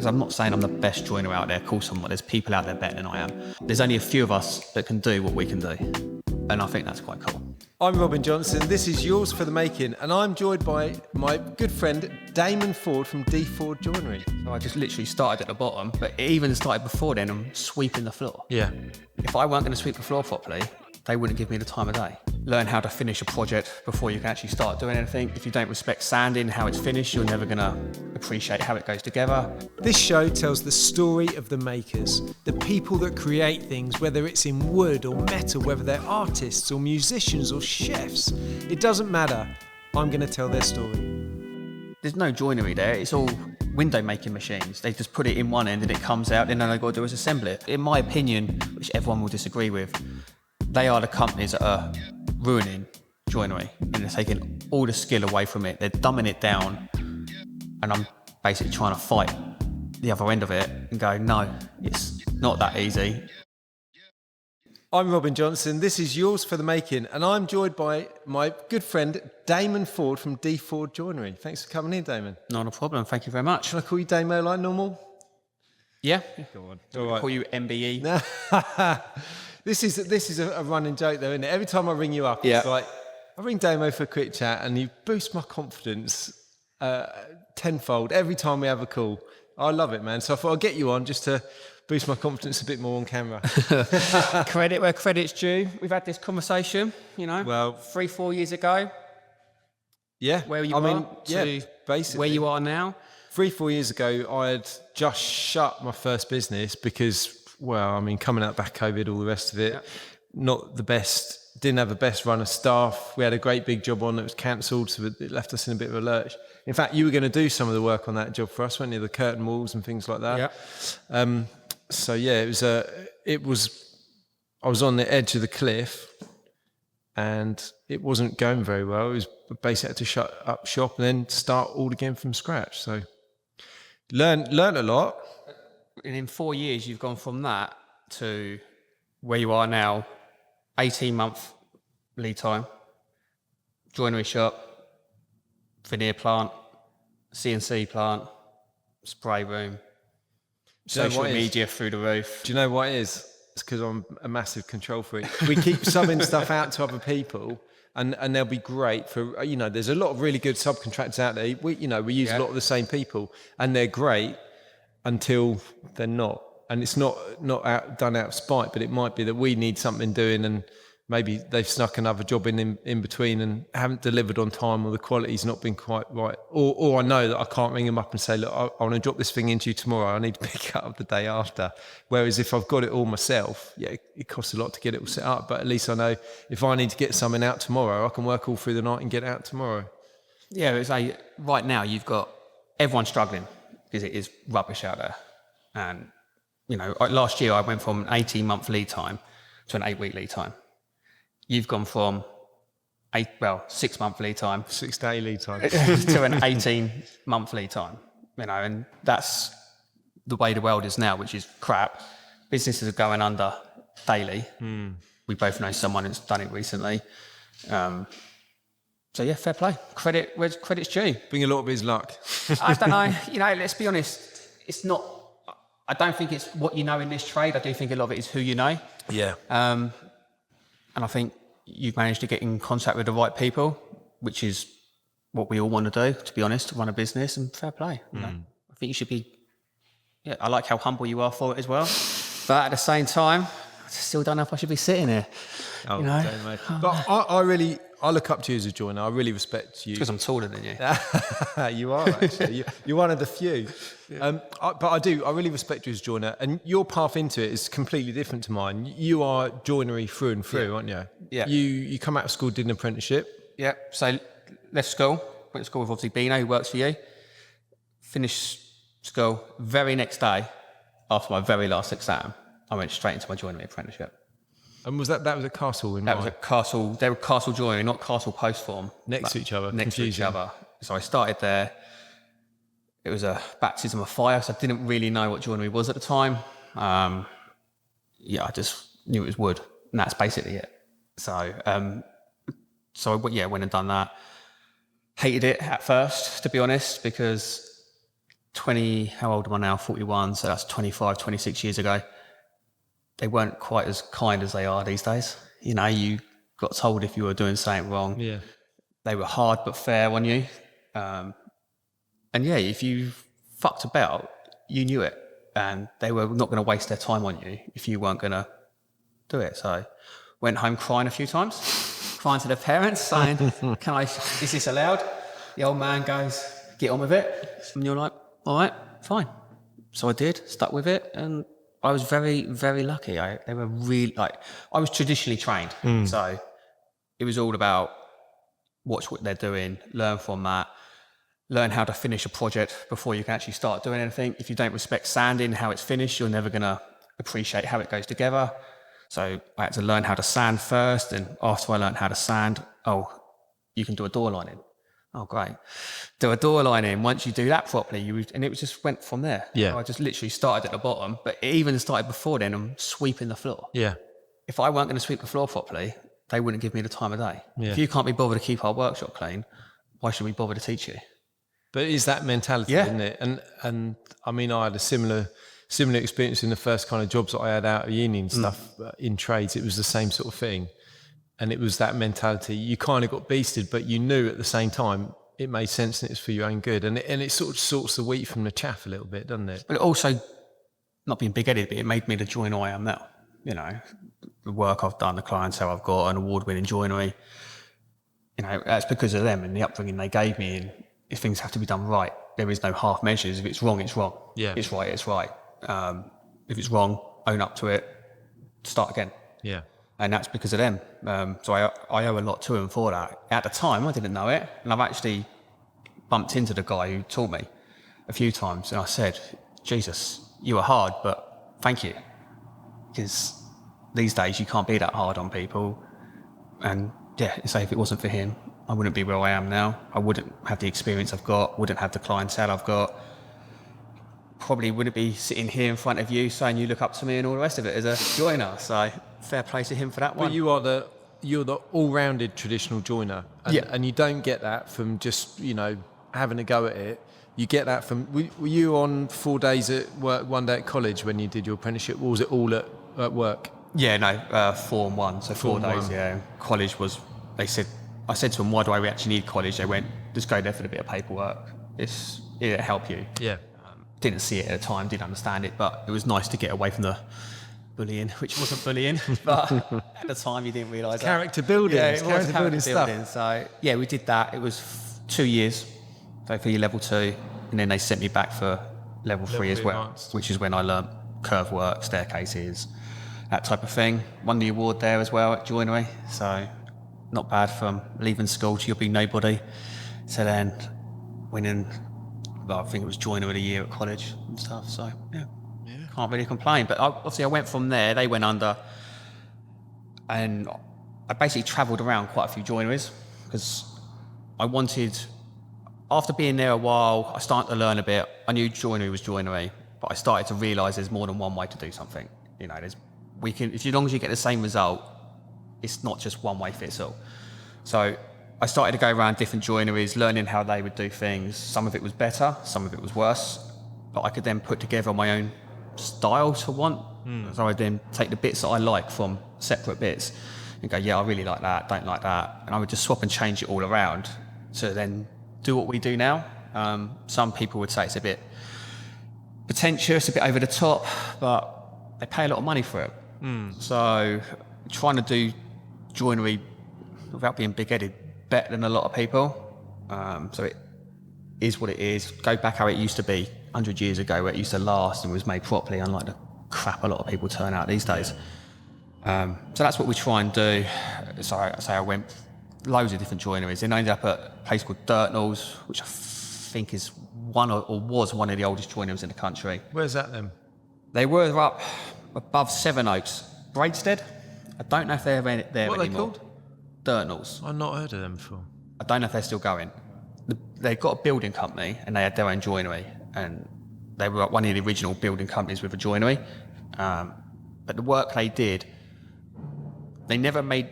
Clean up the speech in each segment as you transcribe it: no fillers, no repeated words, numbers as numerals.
because I'm not saying I'm the best joiner out there. Of course I'm not. There's people out there better than I am. There's only a few of us that can do what we can do. And I think that's quite cool. I'm Robin Johnson. This is Yours for the Making, and I'm joined by my good friend Damen Foord from D Foord Joinery. So I just literally started at the bottom, but it even started before then. I'm sweeping the floor. Yeah. If I weren't going to sweep the floor properly, they wouldn't give me the time of day. Learn how to finish a project before you can actually start doing anything. If you don't respect sanding, how it's finished, you're never going to appreciate how it goes together. This show tells the story of the makers, the people that create things, whether it's in wood or metal, whether they're artists or musicians or chefs. It doesn't matter. I'm going to tell their story. There's no joinery there. It's all window making machines. They just put it in one end and it comes out, and then all they've got to do is assemble it. In my opinion, which everyone will disagree with, they are the companies that are ruining joinery, and they're taking all the skill away from it. They're dumbing it down, and I'm basically trying to fight the other end of it and go, no, it's not that easy. I'm Robin Johnson. This is Yours for the Making, and I'm joined by my good friend Damen Foord from D Foord Joinery. Thanks for coming in, Damen. Not a problem. Thank you very much. Can I call you Damo like normal? Yeah. Go on. All right. Call you MBE. This is a running joke though, isn't it? Every time I ring you up, It's like, I ring Damo for a quick chat and you boost my confidence tenfold every time we have a call. I love it, man. So I thought I'll get you on just to boost my confidence a bit more on camera. Credit where credit's due. We've had this conversation, Well, 3-4 years ago. Yeah. Where you are to basically. where you are now. 3-4 years ago, I had just shut my first business because, coming out back COVID, all the rest of it, not the best, didn't have the best run of staff. We had a great big job on that was cancelled, so it left us in a bit of a lurch. In fact, you were going to do some of the work on that job for us, weren't you? The curtain walls and things like that. Yeah. I was on the edge of the cliff and it wasn't going very well. It was basically had to shut up shop and then start all again from scratch. So learned a lot. And in 4 years, you've gone from that to where you are now, 18-month lead time, joinery shop, veneer plant, CNC plant, spray room, social media through the roof. Do you know what it is? It's because I'm a massive control freak. We keep subbing stuff out to other people and they'll be great for, there's a lot of really good subcontractors out there. We use a lot of the same people and they're great until they're not. And it's not done out of spite, but it might be that we need something doing and maybe they've snuck another job in between and haven't delivered on time, or the quality's not been quite right. Or I know that I can't ring them up and say, look, I want to drop this thing into you tomorrow. I need to pick it up the day after. Whereas if I've got it all myself, it costs a lot to get it all set up. But at least I know if I need to get something out tomorrow, I can work all through the night and get it out tomorrow. Yeah, it's like right now you've got everyone struggling because it is rubbish out there. And, last year I went from an 18-month lead time to an 8-week lead time. You've gone from 6-month lead time. 6-day lead time. to an 18-month lead time. And that's the way the world is now, which is crap. Businesses are going under daily. We both know someone who's done it recently. Fair play. Credit where credit's due. Being a lot of his luck. I don't know. Let's be honest. It's not. I don't think it's what you know in this trade. I do think a lot of it is who you know. Yeah. And I think you've managed to get in contact with the right people, which is what we all want to do, to be honest, to run a business, and fair play. I think you should be, I like how humble you are for it as well. But at the same time, I still don't know if I should be sitting here. Oh, don't mate. But I look up to you as a joiner. I really respect you. It's because I'm taller than you. You are, actually. You're one of the few. Yeah. I really respect you as a joiner. And your path into it is completely different to mine. You are joinery through and through, aren't you? Yeah. You come out of school, did an apprenticeship. Yeah. So left school, went to school with obviously Bino, who works for you. Finished school very next day, after my very last exam, I went straight into my joinery apprenticeship. And was that was a Castle in That was a Castle. They were Castle Joinery, not Castle Post Form. Next to each other. Next to each other. So I started there. It was a baptism of fire, so I didn't really know what joinery was at the time. I just knew it was wood, and that's basically it. So, I went and done that. Hated it at first, to be honest, because how old am I now? 41. So that's 25, 26 years ago. They weren't quite as kind as they are these days. You know, you got told if you were doing something wrong. Yeah. They were hard but fair on you. And yeah, if you fucked about, you knew it. And they were not going to waste their time on you if you weren't going to do it. So went home crying a few times, crying to their parents, saying, is this allowed? The old man goes, get on with it. And you're like, all right, fine. So I did, stuck with it. And I was very, very lucky. They were really, like, I was traditionally trained. So it was all about watch what they're doing, learn from that, learn how to finish a project before you can actually start doing anything. If you don't respect sanding, how it's finished, you're never going to appreciate how it goes together. So I had to learn how to sand first. And after I learned how to sand, you can do a door lining. Oh, great. Do a door lining. Once you do that properly, and it just went from there. Yeah. I just literally started at the bottom, but it even started before then. I'm sweeping the floor. Yeah. If I weren't going to sweep the floor properly, they wouldn't give me the time of day. Yeah. If you can't be bothered to keep our workshop clean, why should we bother to teach you? But it's that mentality, isn't it? And I mean, I had a similar experience in the first kind of jobs that I had out of uni and stuff in trades. It was the same sort of thing. And it was that mentality. You kind of got beasted, but you knew at the same time it made sense and it's for your own good. And it sort of sorts the wheat from the chaff a little bit, doesn't it? But it also, not being big-headed, but it made me the joiner I am now. You know, the work I've done, the clientele I've got, an award-winning joinery. You know, that's because of them and the upbringing they gave me. And if things have to be done right, there is no half measures. If it's wrong, it's wrong. Yeah. It's right, it's right. If it's wrong, own up to it, start again. Yeah. And that's because of them. So I owe a lot to them for that. At the time, I didn't know it. And I've actually bumped into the guy who taught me a few times. And I said, Jesus, you were hard, but thank you. Because these days you can't be that hard on people. And yeah, say if it wasn't for him, I wouldn't be where I am now. I wouldn't have the experience I've got, wouldn't have the clientele I've got. Probably wouldn't be sitting here in front of you saying you look up to me and all the rest of it as a joiner. So fair play to him for that one. But you're the all-rounded traditional joiner. And you don't get that from just, you know, having a go at it. You get that from, were you on 4 days at work, 1 day at college when you did your apprenticeship, or was it all at work? Yeah, no, 4 and 1, so 4 days, yeah. College was, I said to them, why do I actually need college? They went, just go there for the bit of paperwork. It'll help you. Yeah. Didn't see it at the time, didn't understand it, but it was nice to get away from the bullying, which wasn't bullying, but at the time you didn't realise that. Character building. Yeah, it was character stuff. building. So yeah, we did that. It was 2 years, so for your level 2, and then they sent me back for level 3 as well, advanced. which is when I learnt curve work, staircases, that type of thing. Won the award there as well at joinery, so not bad from leaving school to you'll be nobody. So then winning, well, I think it was joiner of the year at college and stuff. So yeah. Can't really complain. But obviously I went from there, they went under, and I basically travelled around quite a few joineries because I wanted, after being there a while, I started to learn a bit. I knew joinery was joinery, but I started to realise there's more than one way to do something. You know, as long as you get the same result, it's not just one way fits all. So I started to go around different joineries, learning how they would do things. Some of it was better, some of it was worse, but I could then put together my own style to want. So I then take the bits that I like from separate bits and go, yeah, I really like that, don't like that. And I would just swap and change it all around to then do what we do now. Some people would say it's a bit pretentious, a bit over the top, but they pay a lot of money for it. So trying to do joinery without being big-headed better than a lot of people. So it is what it is. Go back how it used to be 100 years ago, where it used to last and was made properly, unlike the crap a lot of people turn out these days. So that's what we try and do. So I went loads of different joineries. Then I ended up at a place called Dirtnall's, which I think is was one of the oldest joineries in the country. Where's that then? They were up above Sevenoaks, Braidstead. I don't know if they're there anymore. What are they called? Dirtnall's. I've not heard of them before. I don't know if they're still going. They've got a building company and they had their own joinery, and they were one of the original building companies with a joinery. But the work they did, they never made,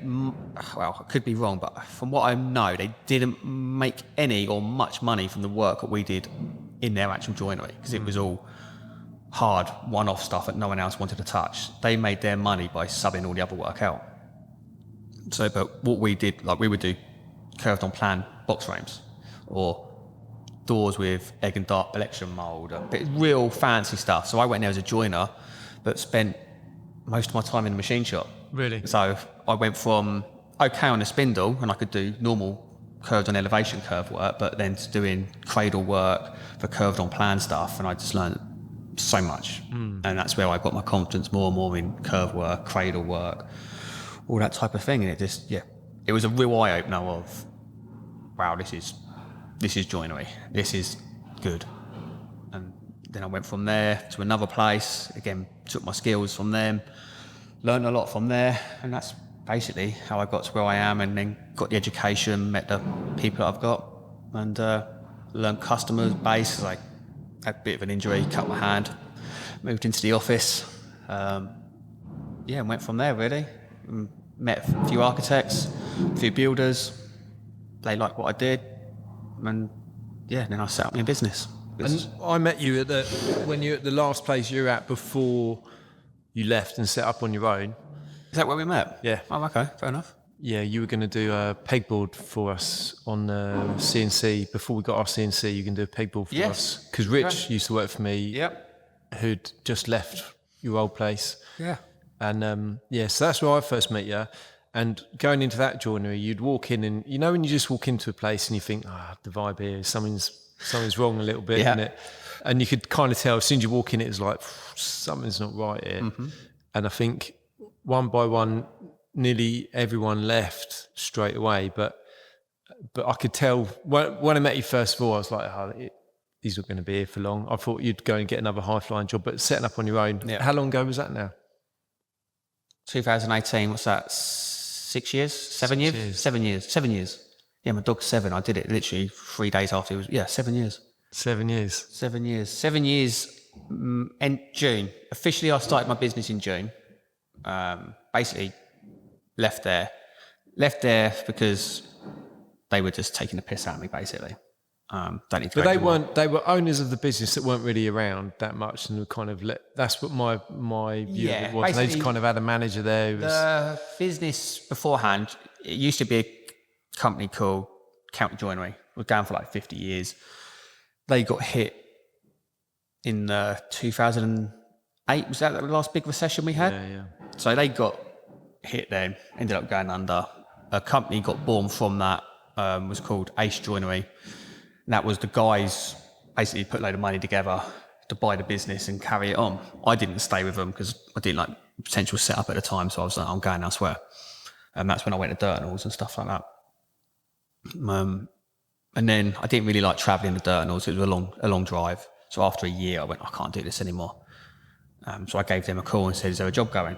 well, I could be wrong, but from what I know, they didn't make any or much money from the work that we did in their actual joinery, because it was all hard, one-off stuff that no one else wanted to touch. They made their money by subbing all the other work out. So, but what we did, like we would do curved on plan box frames, or doors with egg and dart election mould, real fancy stuff. So I went there as a joiner, but spent most of my time in the machine shop. Really? So I went from okay on a spindle, and I could do normal curved on elevation curve work, but then to doing cradle work for curved on plan stuff, and I just learned so much. And that's where I got my confidence more and more in curve work, cradle work, all that type of thing. And it just, it was a real eye-opener of, wow, this is joinery. This is good. And then I went from there to another place, again, took my skills from them, learned a lot from there, and that's basically how I got to where I am, and then got the education, met the people that I've got, and learned customer base. I had a bit of an injury, cut my hand, moved into the office, and went from there really. Met a few architects, a few builders. They liked what I did, and then I set up my business. And I met you when you were at the last place you were at before you left and set up on your own. Is that where we met? Yeah. Oh, okay, fair enough. Yeah, you were going to do a pegboard for us on CNC. Before we got our CNC, you can do a pegboard for us. Because Rich used to work for me, who'd just left your old place. Yeah. And so that's where I first met you. And going into that joinery, you'd walk in, and you know when you just walk into a place and you think, the vibe here, something's wrong a little bit, isn't it? And you could kind of tell as soon as you walk in, it was like, something's not right here. Mm-hmm. And I think one by one, nearly everyone left straight away. But I could tell when I met you first of all, I was like, he's not going to be here for long. I thought you'd go and get another high-flying job, but setting up on your own. Yeah. How long ago was that now? 2018, what's that? 6 years? 7 years? 7 years. 7 years. Yeah, my dog's 7. I did it literally 3 days after it was, 7 years. 7 years. 7 years. 7 years, in June. Officially, I started my business in June. Basically, left there because they were just taking the piss out of me, basically. Don't need to. But they were owners of the business that weren't really around that much, and were kind of that's what my view of it was. And they just kind of had a manager there. The business beforehand, it used to be a company called County Joinery. It was down for like 50 years. They got hit in 2008. Was that the last big recession we had? Yeah. So they got hit then, ended up going under. A company got born from that, was called Ace Joinery. And that was the guys basically put a load of money together to buy the business and carry it on. I didn't stay with them because I didn't like the potential setup at the time, so I was like, I'm going elsewhere. And that's when I went to Dirtnells and stuff like that. And then I didn't really like travelling to Dirtnells. It was a long drive. So after a year, I went, I can't do this anymore. So I gave them a call and said, is there a job going?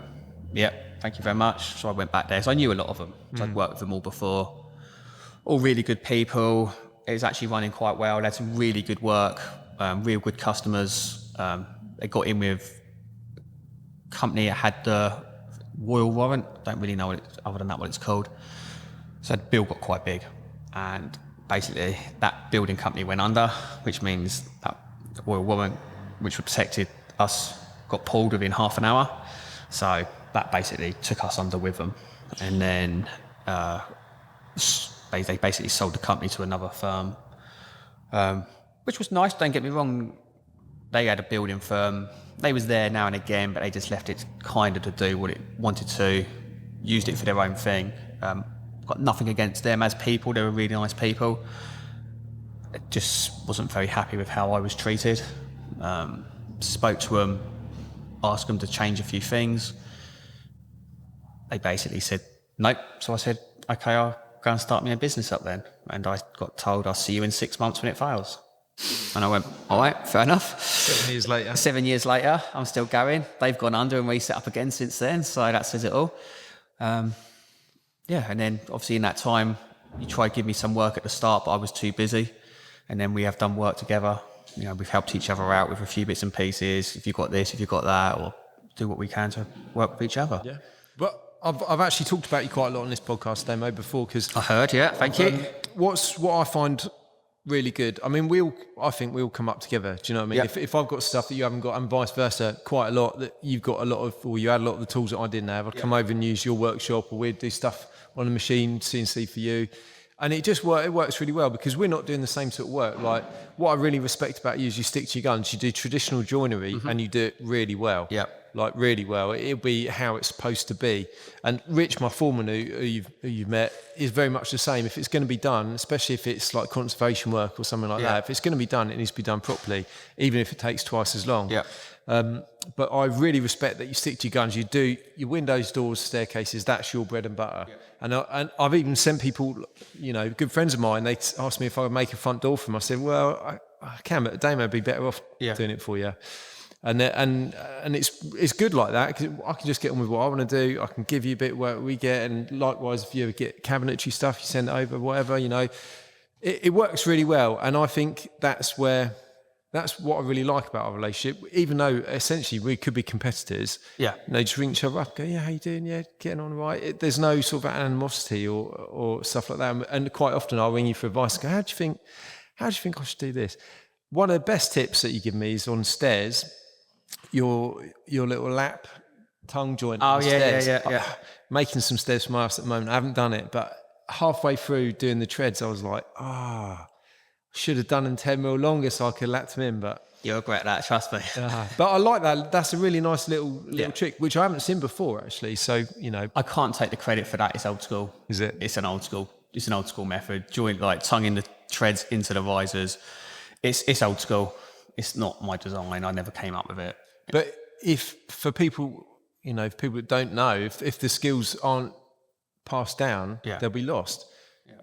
Yeah, thank you very much. So I went back there. So I knew a lot of them. So I'd worked with them all before. All really good people. It was actually running quite well. They had some really good work, real good customers. They got in with a company that had the Royal Warrant. Don't really know other than that what it's called. So the bill got quite big. And basically that building company went under, which means that the Royal Warrant, which protected us, got pulled within half an hour. So that basically took us under with them. And then they basically sold the company to another firm, which was nice, don't get me wrong. They had a building firm. They was there now and again, but they just left it kind of to do what it wanted to, used it for their own thing. Got nothing against them as people. They were really nice people. I just wasn't very happy with how I was treated. Spoke to them, asked them to change a few things. They basically said, nope. So I said, okay, I'll go and start me a business up then. And I got told, I'll see you in 6 months when it fails. And I went, all right, fair enough. 7 years later. 7 years later, I'm still going. They've gone under and reset up again since then. So that says it all. And then obviously in that time, you tried to give me some work at the start, but I was too busy. And then we have done work together. You know, we've helped each other out with a few bits and pieces. If you've got this, if you've got that, or do what we can to work with each other. Yeah. But I've actually talked about you quite a lot on this podcast, Damo, before, because I heard, yeah, thank you. What I find really good. I mean, I think we all come up together. Do you know what I mean? Yep. If I've got stuff that you haven't got, and vice versa, quite a lot that you've got a lot of, or you had a lot of the tools that I didn't have. I'd come over and use your workshop, or we'd do stuff on the machine, CNC for you. And it works really well because we're not doing the same sort of work. Like, what I really respect about you is you stick to your guns. You do traditional joinery and you do it really well. Yep. Like, really well. It'll be how it's supposed to be. And Rich, my foreman, who you've met, is very much the same. If it's going to be done, especially if it's like conservation work or something like that, if it's going to be done, it needs to be done properly, even if it takes twice as long. Yeah. But I really respect that you stick to your guns. You do your windows, doors, staircases. That's your bread and butter. Yeah. And I've even sent people, good friends of mine. They asked me if I would make a front door for them. I said, well, I can, but Damo would be better off doing it for you. And it's good like that because I can just get on with what I want to do. I can give you a bit of work we get, and likewise, if you ever get cabinetry stuff, you send it over, whatever. It works really well, and I think that's what I really like about our relationship. Even though essentially we could be competitors, just ring each other up, go, how you doing? Yeah, getting on right. There's no sort of animosity or stuff like that. And quite often I'll ring you for advice. Go, how do you think I should do this? One of the best tips that you give me is on stairs. Your little lap tongue joint. Oh, stairs. yeah. Making some stairs for my house at the moment. I haven't done it, but halfway through doing the treads, I was like, should have done them 10 mil longer so I could lap them in, but you'll regret that, trust me. But I like that. That's a really nice little trick, which I haven't seen before, actually. So, I can't take the credit for that. It's old school. Is it? It's an old school method. Joint, like tonguing the treads into the risers. It's old school. It's not my design. I never came up with it. But for people, if people don't know, if the skills aren't passed down, they'll be lost. Yeah.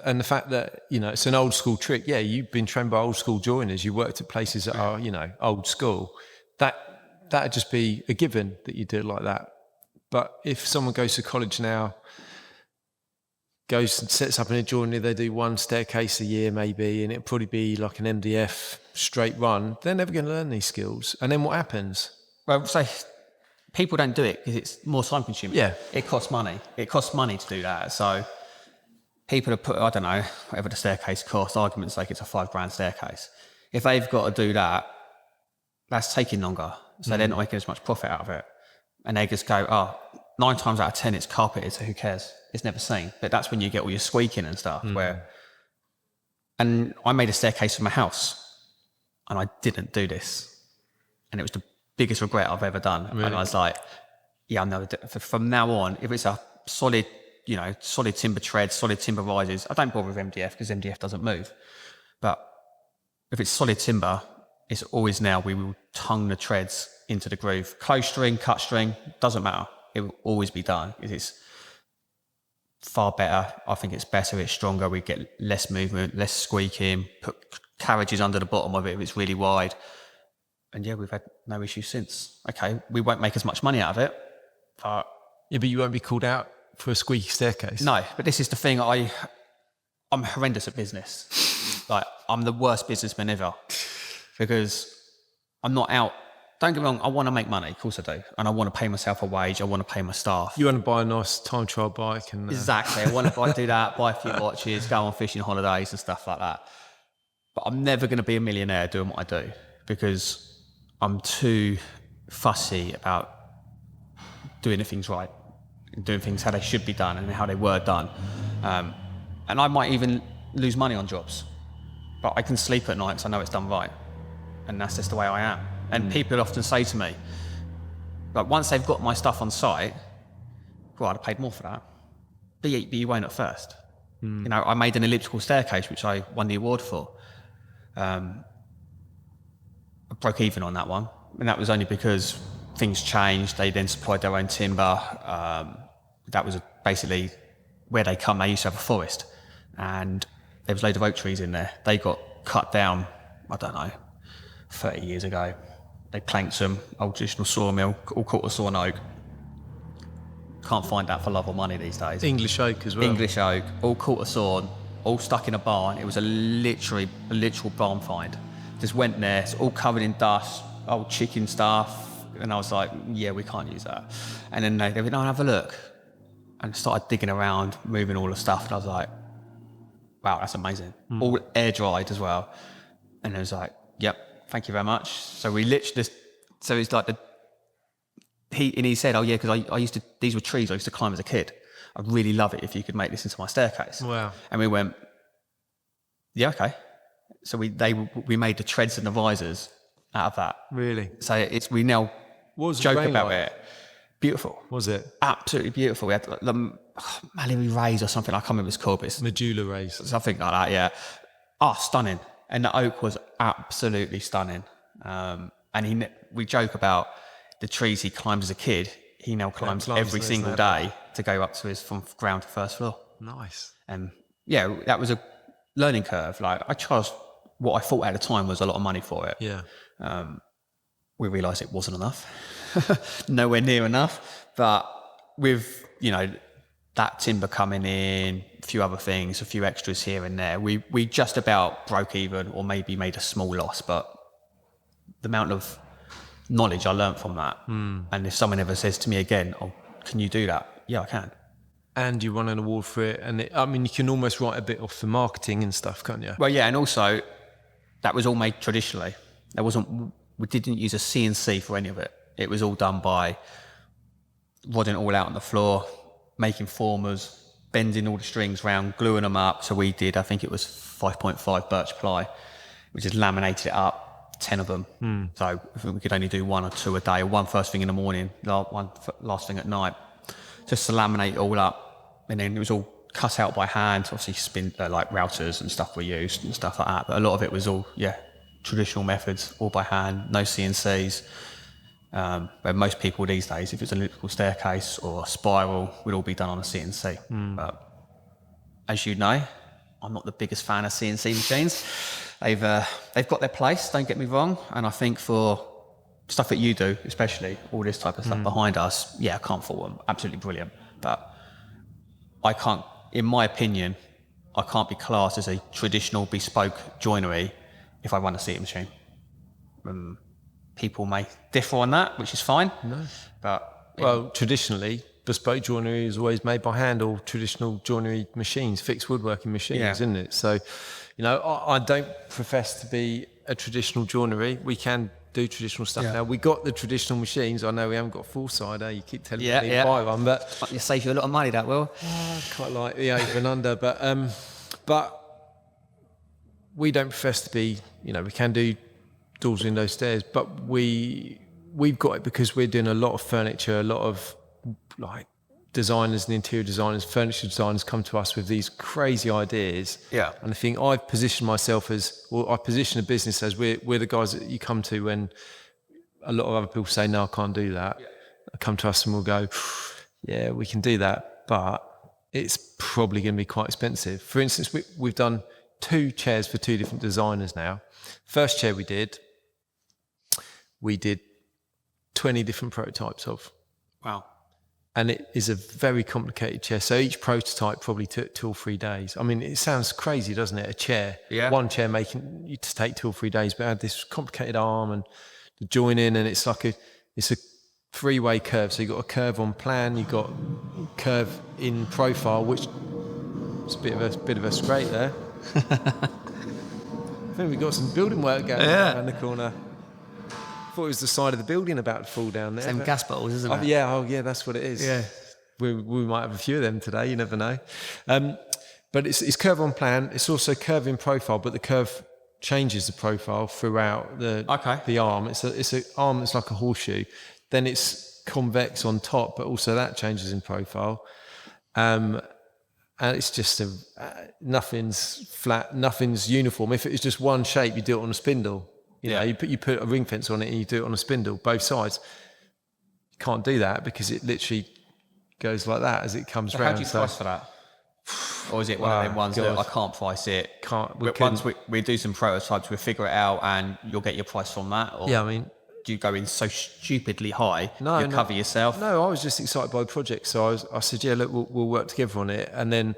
And the fact that, it's an old school trick. Yeah, you've been trained by old school joiners. You worked at places that are, old school. That'd just be a given that you do it like that. But if someone goes to college now, goes and sets up in a joinery, they do one staircase a year maybe, and it'll probably be like an MDF straight run, they're never going to learn these skills. And then what happens? Well, say people don't do it because it's more time consuming. Yeah. It costs money. It costs money to do that. So people have put, I don't know, whatever the staircase costs, argument's sake, it's a $5,000 staircase. If they've got to do that, that's taking longer. So they're not making as much profit out of it. And they just go, 9 times out of 10 it's carpeted, so who cares? It's never seen. But that's when you get all your squeaking and stuff. And I made a staircase for my house, and I didn't do this, and it was the biggest regret I've ever done. Really? And I was like, I'm never from now on, if it's a solid, solid timber tread, solid timber rises, I don't bother with MDF because MDF doesn't move. But if it's solid timber, it's always now we will tongue the treads into the groove. Close string, cut string, doesn't matter. It will always be done. It's far better. I think it's better. It's stronger. We get less movement, less squeaking, put carriages under the bottom of it if it's really wide. And we've had no issues since. Okay, we won't make as much money out of it, but... Yeah, but you won't be called out for a squeaky staircase. No, but this is the thing. I'm horrendous at business. Like, I'm the worst businessman ever because I'm not out. Don't get me wrong, I want to make money, of course I do. And I want to pay myself a wage, I want to pay my staff. You want to buy a nice time trial bike and... Exactly, I want to do that, buy a few watches, go on fishing holidays and stuff like that. But I'm never going to be a millionaire doing what I do because I'm too fussy about doing the things right, doing things how they should be done and how they were done. And I might even lose money on jobs, but I can sleep at night because I know it's done right. And that's just the way I am. And people often say to me, like, once they've got my stuff on site, well, I'd have paid more for that. But you won't at first. I made an elliptical staircase, which I won the award for. I broke even on that one. And that was only because things changed. They then supplied their own timber. That was basically where they come. They used to have a forest. And there was loads of oak trees in there. They got cut down, I don't know, 30 years ago. They planked them, old traditional sawmill, all quarter sawn oak. Can't find that for love or money these days. English oak as well. English oak, all quarter sawn, all stuck in a barn. It was a literal barn find. Just went there, it's all covered in dust, old chicken stuff. And I was like, we can't use that. And then they went, have a look. And started digging around, moving all the stuff. And I was like, wow, that's amazing. All air dried as well. And it was like, yep, thank you very much. So we literally just, so it's like he said, oh yeah, because I used to, these were trees I used to climb as a kid. I'd really love it if you could make this into my staircase. Wow. And we went, yeah, okay. So we made the treads and the risers out of that. Really? So we now joke about it. Beautiful. Was it? Absolutely beautiful. We had the Mallory rays or something. I can't remember what it's called. But it's Medulla rays. something like that, yeah. Stunning. And the oak was absolutely stunning. And we joke about the trees he climbed as a kid. He now climbs every single day to go up to his from ground to first floor. Nice. And yeah, that was a learning curve. Like I charged what I thought at the time was a lot of money for it. Yeah. We realised it wasn't enough, nowhere near enough. But with, that timber coming in, a few other things, a few extras here and there, we just about broke even or maybe made a small loss. But the amount of knowledge I learned from that. And if someone ever says to me again, oh, can you do that? Yeah, I can. And you won an award for it. And you can almost write a bit off the marketing and stuff, can't you? Well, yeah, and also that was all made traditionally. We didn't use a CNC for any of it. It was all done by rodding it all out on the floor, making formers, bending all the strings round, gluing them up. So we did, I think it was 5.5 birch ply. We just laminated it up, 10 of them. So if we could only do 1 or 2 a day, or one first thing in the morning, one last thing at night, just to laminate it all up. And then it was all cut out by hand. Obviously spin like routers and stuff were used and stuff like that. But a lot of it was all, traditional methods, all by hand, no CNCs. Where most people these days, if it's an elliptical staircase or a spiral, would all be done on a CNC. But as you know, I'm not the biggest fan of CNC machines. They've got their place, don't get me wrong. And I think for stuff that you do, especially all this type of stuff behind us, I can't fault them. Absolutely brilliant. But I can't, in my opinion, I can't be classed as a traditional bespoke joinery if I run a seating machine. People may differ on that, which is fine. No. But traditionally, bespoke joinery is always made by hand, or traditional joinery machines, fixed woodworking machines, isn't it? So, I don't profess to be a traditional joinery. We can do traditional stuff now. We got the traditional machines. I know we haven't got full-sider. You keep telling me to buy one, but you save you a lot of money, that will. Quite like the over and under, but we don't profess to be. We can do doors, windows, stairs, but we've got it because we're doing a lot of furniture, a lot of like designers and interior designers, furniture designers come to us with these crazy ideas. Yeah. And I think I've positioned myself I position a business as we're the guys that you come to when a lot of other people say, no, I can't do that. Yeah. Come to us and we'll go, yeah, we can do that, but it's probably going to be quite expensive. For instance, we've done 2 chairs for 2 different designers now. First chair we did 20 different prototypes of. Wow. And it is a very complicated chair. So each prototype probably took 2 or 3 days. I mean, it sounds crazy, doesn't it? A chair, one chair making you to take 2 or 3 days, but it had this complicated arm and the join in, and it's a 3-way curve. So you've got a curve on plan, you've got curve in profile, which is a bit of a scrape there. I think we've got some building work going on around the corner. I thought it was the side of the building about to fall down there. Same gas bottles, isn't it? Yeah, that's what it is. Yeah. We might have a few of them today, you never know. But it's curve on plan. It's also curve in profile, but the curve changes the profile throughout the arm. It's an arm that's like a horseshoe. Then it's convex on top, but also that changes in profile. And it's just nothing's flat, nothing's uniform. If it was just one shape, you do it on a spindle. You put a ring fence on it and you do it on a spindle, both sides. You can't do that because it literally goes like that as it comes round. How do you price for that? Or is it one of them ones that I can't price it? Once we do some prototypes, we figure it out and you'll get your price from that? Or do you go in so stupidly high, you cover yourself? No, I was just excited by the project. So I said, look, we'll work together on it. And then,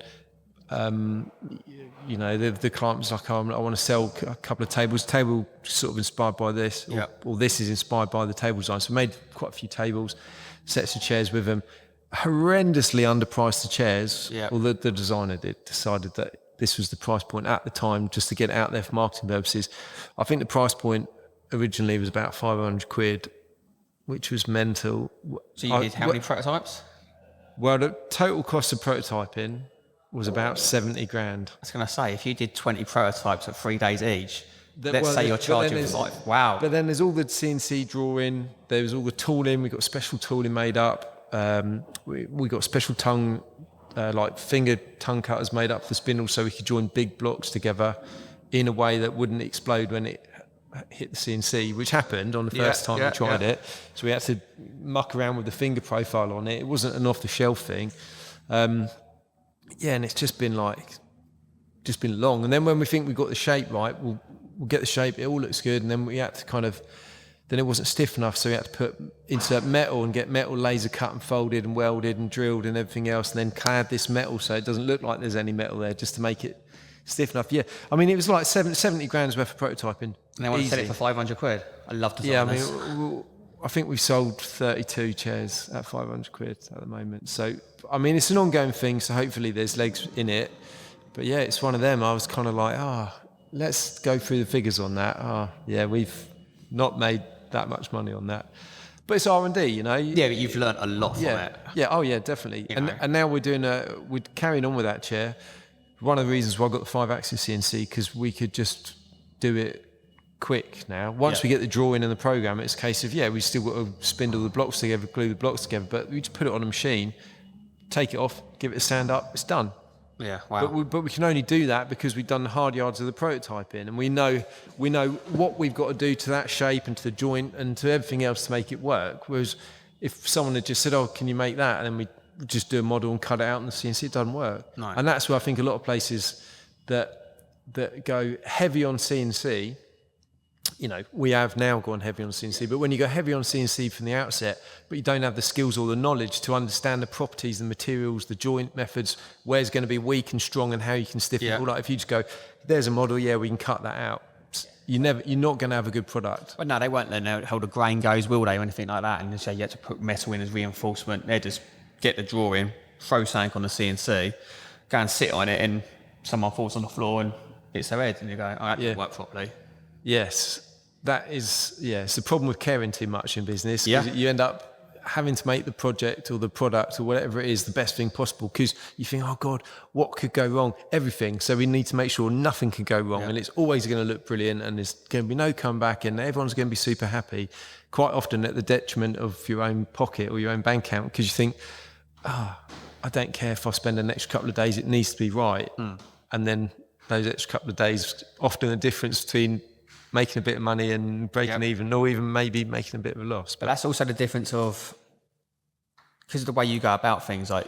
the client was like, I want to sell a couple of tables. Table sort of inspired by this, or this is inspired by the table design. So we made quite a few tables, sets of chairs with them. Horrendously underpriced the chairs. Or the designer decided that this was the price point at the time, just to get it out there for marketing purposes. I think the price point originally was about 500 quid, which was mental. So you did how many prototypes? Well, the total cost of prototyping was about 70 grand. I was going to say, if you did 20 prototypes at 3 days each, let's say you're charging for like, wow. But then there's all the CNC drawing, there's all the tooling, we got special tooling made up, we got special tongue, like finger tongue cutters made up for spindles so we could join big blocks together in a way that wouldn't explode when it hit the CNC, which happened on the first time we tried it. So we had to muck around with the finger profile on it. It wasn't an off-the-shelf thing. And it's just been long. And then when we think we got the shape right, we'll get the shape, it all looks good, and then we had to then it wasn't stiff enough, so we had to insert metal and get metal laser cut and folded and welded and drilled and everything else, and then clad this metal so it doesn't look like there's any metal there, just to make it stiff enough. Yeah, I mean, it was like 70 grand's worth of prototyping. And they want to sell it for 500 quid. I love to sell this. I think we've sold 32 chairs at 500 quid at the moment. So, I mean, it's an ongoing thing, so hopefully there's legs in it. But yeah, it's one of them. I was kind of like, let's go through the figures on that. We've not made that much money on that. But it's R&D, you know. Yeah, but you've learnt a lot from it. Yeah, oh yeah, definitely. And now we're carrying on with that chair. One of the reasons why I got the 5-axis CNC, because we could just do it quick now. Once we get the drawing and the program, it's a case of, we still got to spindle the blocks together, glue the blocks together, but we just put it on a machine, take it off, give it a stand up, it's done. Yeah, wow. But we can only do that because we've done the hard yards of the prototyping, and we know what we've got to do to that shape and to the joint and to everything else to make it work. Whereas if someone had just said, can you make that? And then we just do a model and cut it out in the CNC, it doesn't work. No. And that's where I think a lot of places that go heavy on CNC, we have now gone heavy on CNC, but when you go heavy on CNC from the outset, but you don't have the skills or the knowledge to understand the properties, the materials, the joint methods, where's going to be weak and strong and how you can stiffen it all up. If you just go, there's a model, we can cut that out. You're not going to have a good product. But no, they won't let how the grain goes, will they, or anything like that? And they say you have to put metal in as reinforcement. They just get the drawing, throw something on the CNC, go and sit on it, and someone falls on the floor and hits their head, and you go, that didn't work properly. Yes, that is, it's the problem with caring too much in business. Yeah. You end up having to make the project or the product or whatever it is the best thing possible, because you think, oh God, what could go wrong? Everything. So we need to make sure nothing can go wrong, and it's always going to look brilliant, and there's going to be no comeback, and everyone's going to be super happy, quite often at the detriment of your own pocket or your own bank account, because you think, I don't care if I spend the next couple of days, it needs to be right. And then those extra couple of days, often the difference between making a bit of money and breaking even, or even maybe making a bit of a loss. But that's also the difference of, because of the way you go about things, like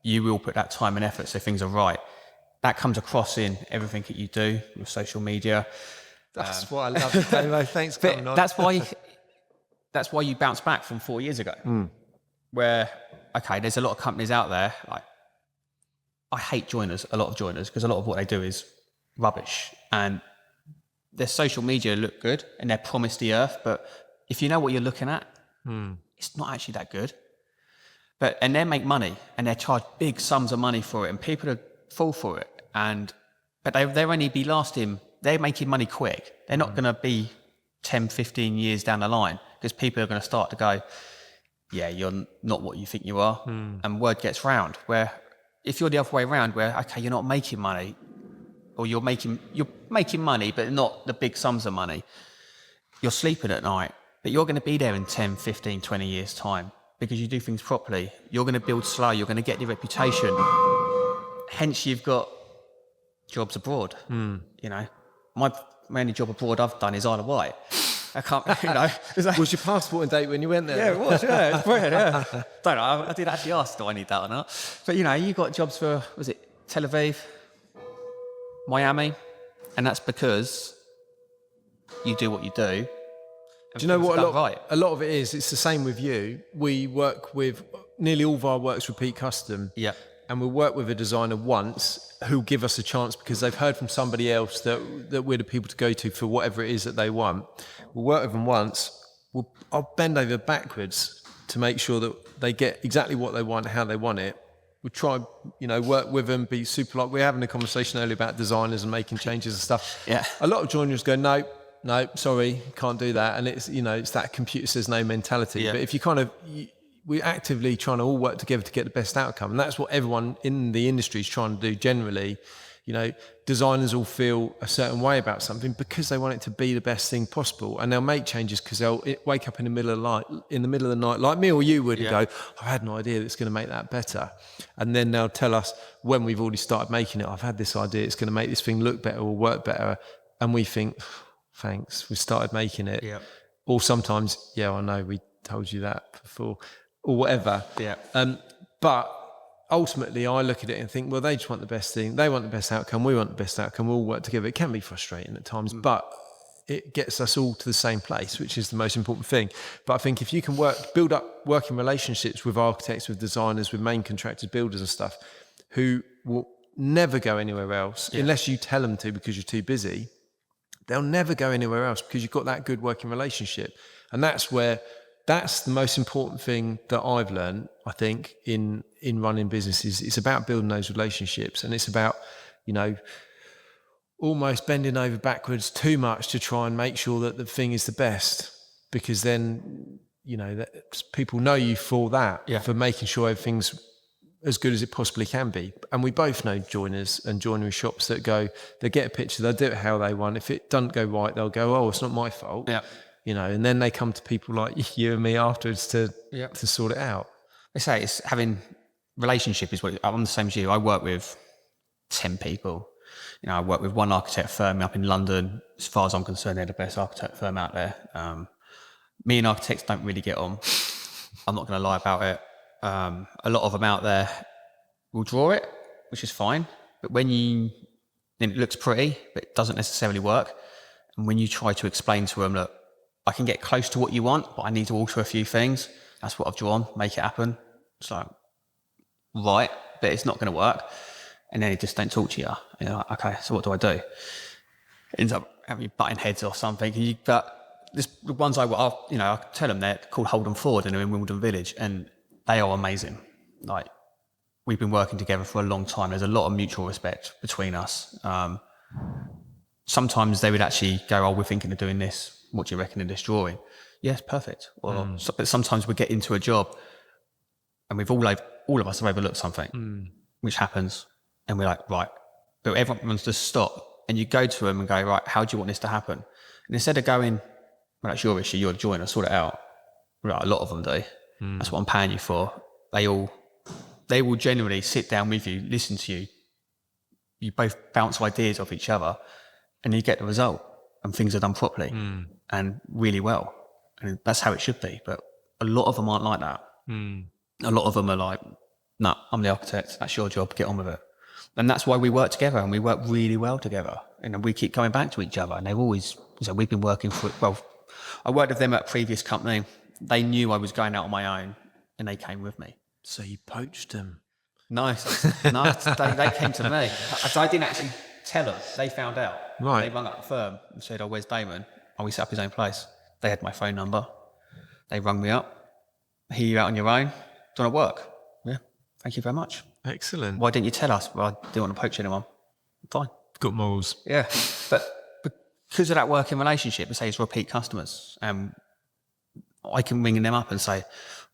you will put that time and effort so things are right. That comes across in everything that you do with social media. That's what I love. Anyway, thanks for coming on. That's why you bounced back from 4 years ago. Where, there's a lot of companies out there, like, I hate a lot of joiners, because a lot of what they do is rubbish. And their social media look good and they're promised the earth, but if you know what you're looking at, it's not actually that good. And they make money and they charge big sums of money for it, and people fall for it. But they'll only be they're making money quick. They're not going to be 10, 15 years down the line, because people are going to start to go, you're not what you think you are. And word gets round, where if you're the other way around, where, you're not making money, or you're making money, but not the big sums of money, you're sleeping at night, but you're going to be there in 10, 15, 20 years time, because you do things properly. You're going to build slow, you're going to get the reputation. Hence, you've got jobs abroad. My only job abroad I've done is Isle of Wight. I can't, Was your passport in date when you went there? Yeah, it was, it's brilliant, Don't know, I did actually ask, do I need that or not? But, you got jobs for, was it Tel Aviv, Miami, and that's because you do what you do. Do you know what a lot of it is? It's the same with you. We work with, nearly all of our work's repeat custom. Yeah. And we'll work with a designer once who'll give us a chance because they've heard from somebody else that we're the people to go to for whatever it is that they want. We'll work with them once. I'll bend over backwards to make sure that they get exactly what they want, how they want it. We'll try, work with them, be super like, we're having a conversation earlier about designers and making changes and stuff. Yeah. A lot of joiners go, no, sorry, can't do that. And it's, it's that computer says no mentality. Yeah. But if we're actively trying to all work together to get the best outcome. And that's what everyone in the industry is trying to do generally. Designers all feel a certain way about something because they want it to be the best thing possible, and they'll make changes because they'll wake up in the middle of the night, like me or you would, and go, "I've had an idea that's going to make that better," and then they'll tell us when we've already started making it, "I've had this idea; it's going to make this thing look better or work better," and we think, "Thanks, we started making it." Yeah. Or sometimes, I know we told you that before, or whatever. Yeah. But ultimately, I look at it and think, well, they just want the best thing. They want the best outcome. We want the best outcome. We'll work together. It can be frustrating at times, but it gets us all to the same place, which is the most important thing. But I think if you can build up working relationships with architects, with designers, with main contractors, builders and stuff, who will never go anywhere else unless you tell them to because you're too busy, they'll never go anywhere else because you've got that good working relationship. And that's the most important thing that I've learned, I think, in running businesses. It's about building those relationships, and it's about, almost bending over backwards too much to try and make sure that the thing is the best, because then, that people know you for that, for making sure everything's as good as it possibly can be. And we both know joiners and joinery shops that they get a picture, they'll do it how they want. If it doesn't go right, they'll go, "Oh, it's not my fault." Yeah. And then they come to people like you and me afterwards to sort it out. They say it's having relationship is what I'm the same as you. I work with 10 people. I work with one architect firm up in London. As far as I'm concerned, they're the best architect firm out there. Me and architects don't really get on. I'm not going to lie about it. A lot of them out there will draw it, which is fine. But then it looks pretty, but it doesn't necessarily work. And when you try to explain to them, look, I can get close to what you want, but I need to alter a few things. That's what I've drawn. Make it happen. It's like, right, but it's not going to work. And then they just don't talk to you. And you're like, okay, so what do I do? Ends up having you butting heads or something. The ones I tell them they're called Holden Ford and they're in Wimbledon Village, and they are amazing. Like, we've been working together for a long time. There's a lot of mutual respect between us. Sometimes they would actually go, "Oh, we're thinking of doing this. What do you reckon in this drawing?" Yes, perfect. But sometimes we get into a job and all of us have overlooked something, which happens. And we're like, right, but everyone wants to stop. And you go to them and go, right, how do you want this to happen? And instead of going, well, that's your issue, you're the joiner, sort it out. Right, a lot of them do. That's what I'm paying you for. They will generally sit down with you, listen to you. You both bounce ideas off each other and you get the result, and things are done properly and really well. And that's how it should be. But a lot of them aren't like that. A lot of them are like, "No, I'm the architect. That's your job. Get on with it." And that's why we work together, and we work really well together. And we keep coming back to each other. And they've always, we've been working I worked with them at a previous company. They knew I was going out on my own, and they came with me. So you poached them. Nice. They came to me. I didn't actually tell them. They found out. Right. They rung up the firm and said, "Oh, where's Damon?" "Oh, we set up his own place." They had my phone number. They rung me up. "Here, you out on your own. Do you want to work?" "Yeah, thank you very much." Excellent. "Why didn't you tell us?" "Well, I didn't want to poach anyone." Fine. Got morals. Yeah. But because of that working relationship, I say it's repeat customers. I can ring them up and say,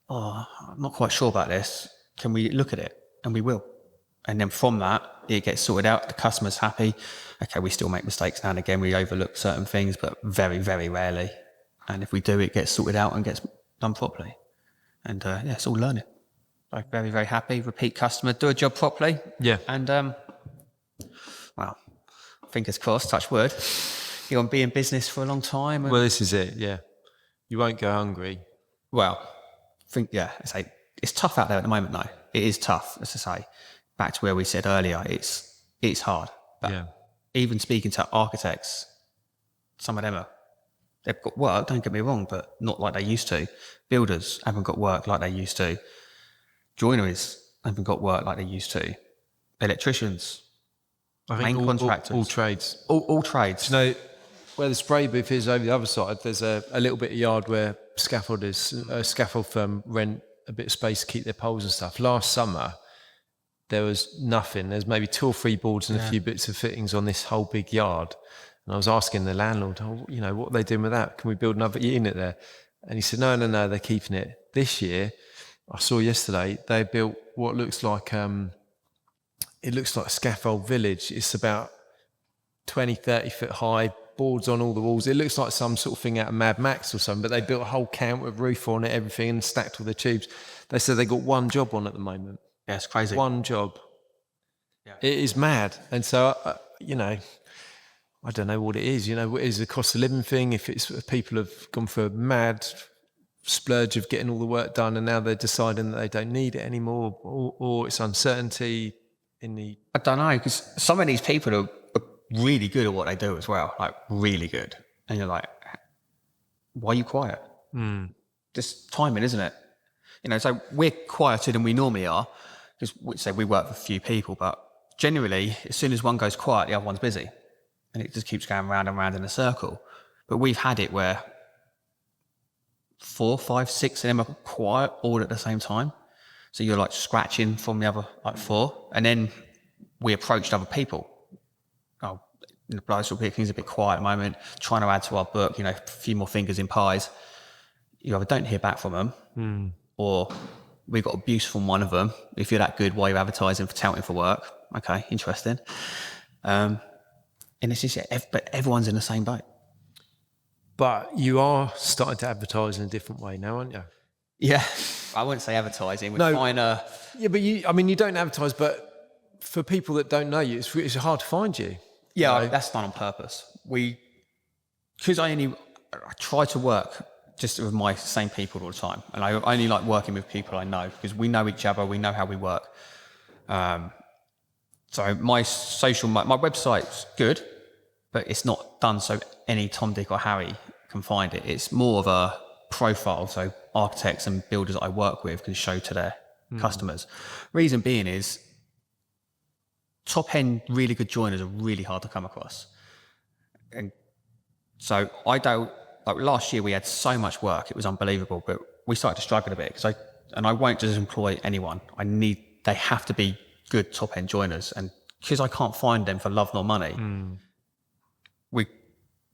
"Oh, I'm not quite sure about this. Can we look at it?" And we will. And then from that, it gets sorted out. The customer's happy. Okay, we still make mistakes now and again. We overlook certain things, but very, very rarely. And if we do, it gets sorted out and gets done properly. And it's all learning. I'm very, very happy. Repeat customer, do a job properly. Yeah. And, fingers crossed, touch wood. You want to be in business for a long time. Well, this is it, yeah. You won't go hungry. Well, it's tough out there at the moment, though. It is tough, as I say. Back to where we said earlier, it's hard. But even speaking to architects, some of them they've got work, don't get me wrong, but not like they used to. Builders haven't got work like they used to. Joineries haven't got work like they used to. Electricians, I think main contractors. All trades. All trades. Do you know, where the spray booth is over the other side, there's a little bit of yard where scaffold firm rent a bit of space to keep their poles and stuff. Last summer, there was nothing. There's maybe 2 or 3 boards and a few bits of fittings on this whole big yard. And I was asking the landlord, what are they doing with that? Can we build another unit there? And he said, no, they're keeping it. This year, I saw yesterday, they built what looks like, it looks like a scaffold village. It's about 20, 30 foot high, boards on all the walls. It looks like some sort of thing out of Mad Max or something, but they built a whole camp with roof on it, everything, and stacked all the tubes. They said they got 1 job on at the moment. Yeah, it's crazy. 1 job. Yeah. It is mad. And so, I don't know what it is. Is it a cost of living thing? If it's people have gone for a mad splurge of getting all the work done and now they're deciding that they don't need it anymore, or it's uncertainty in the... I don't know, because some of these people are really good at what they do as well, like really good. And you're like, why are you quiet? Just timing, isn't it? So we're quieter than we normally are, because we work with a few people, but generally, as soon as one goes quiet, the other one's busy. And it just keeps going round and round in a circle. But we've had it where 4, 5, 6 of them are quiet all at the same time. So you're like scratching from the other 4. And then we approached other people. Oh, the bicycle picking's a bit quiet at the moment, trying to add to our book, a few more fingers in pies. You either don't hear back from them, or we've got abuse from one of them. If you're that good, why are you advertising for touting for work? Okay, interesting. And it's just, but everyone's in the same boat. But you are starting to advertise in a different way now, aren't you? Yeah, I wouldn't say advertising. We're trying to... Yeah, but you don't advertise, but for people that don't know you, it's hard to find you. Yeah, that's done on purpose. Because I try to work just with my same people all the time. And I only like working with people I know, because we know each other, we know how we work. So my website's good, but it's not done so any Tom, Dick or Harry can find it. It's more of a profile, so architects and builders that I work with can show to their customers. Reason being is top-end, really good joiners are really hard to come across. And so last year we had so much work, it was unbelievable, but we started to struggle a bit, because I won't just employ anyone. They have to be good top-end joiners, and because I can't find them for love nor money, we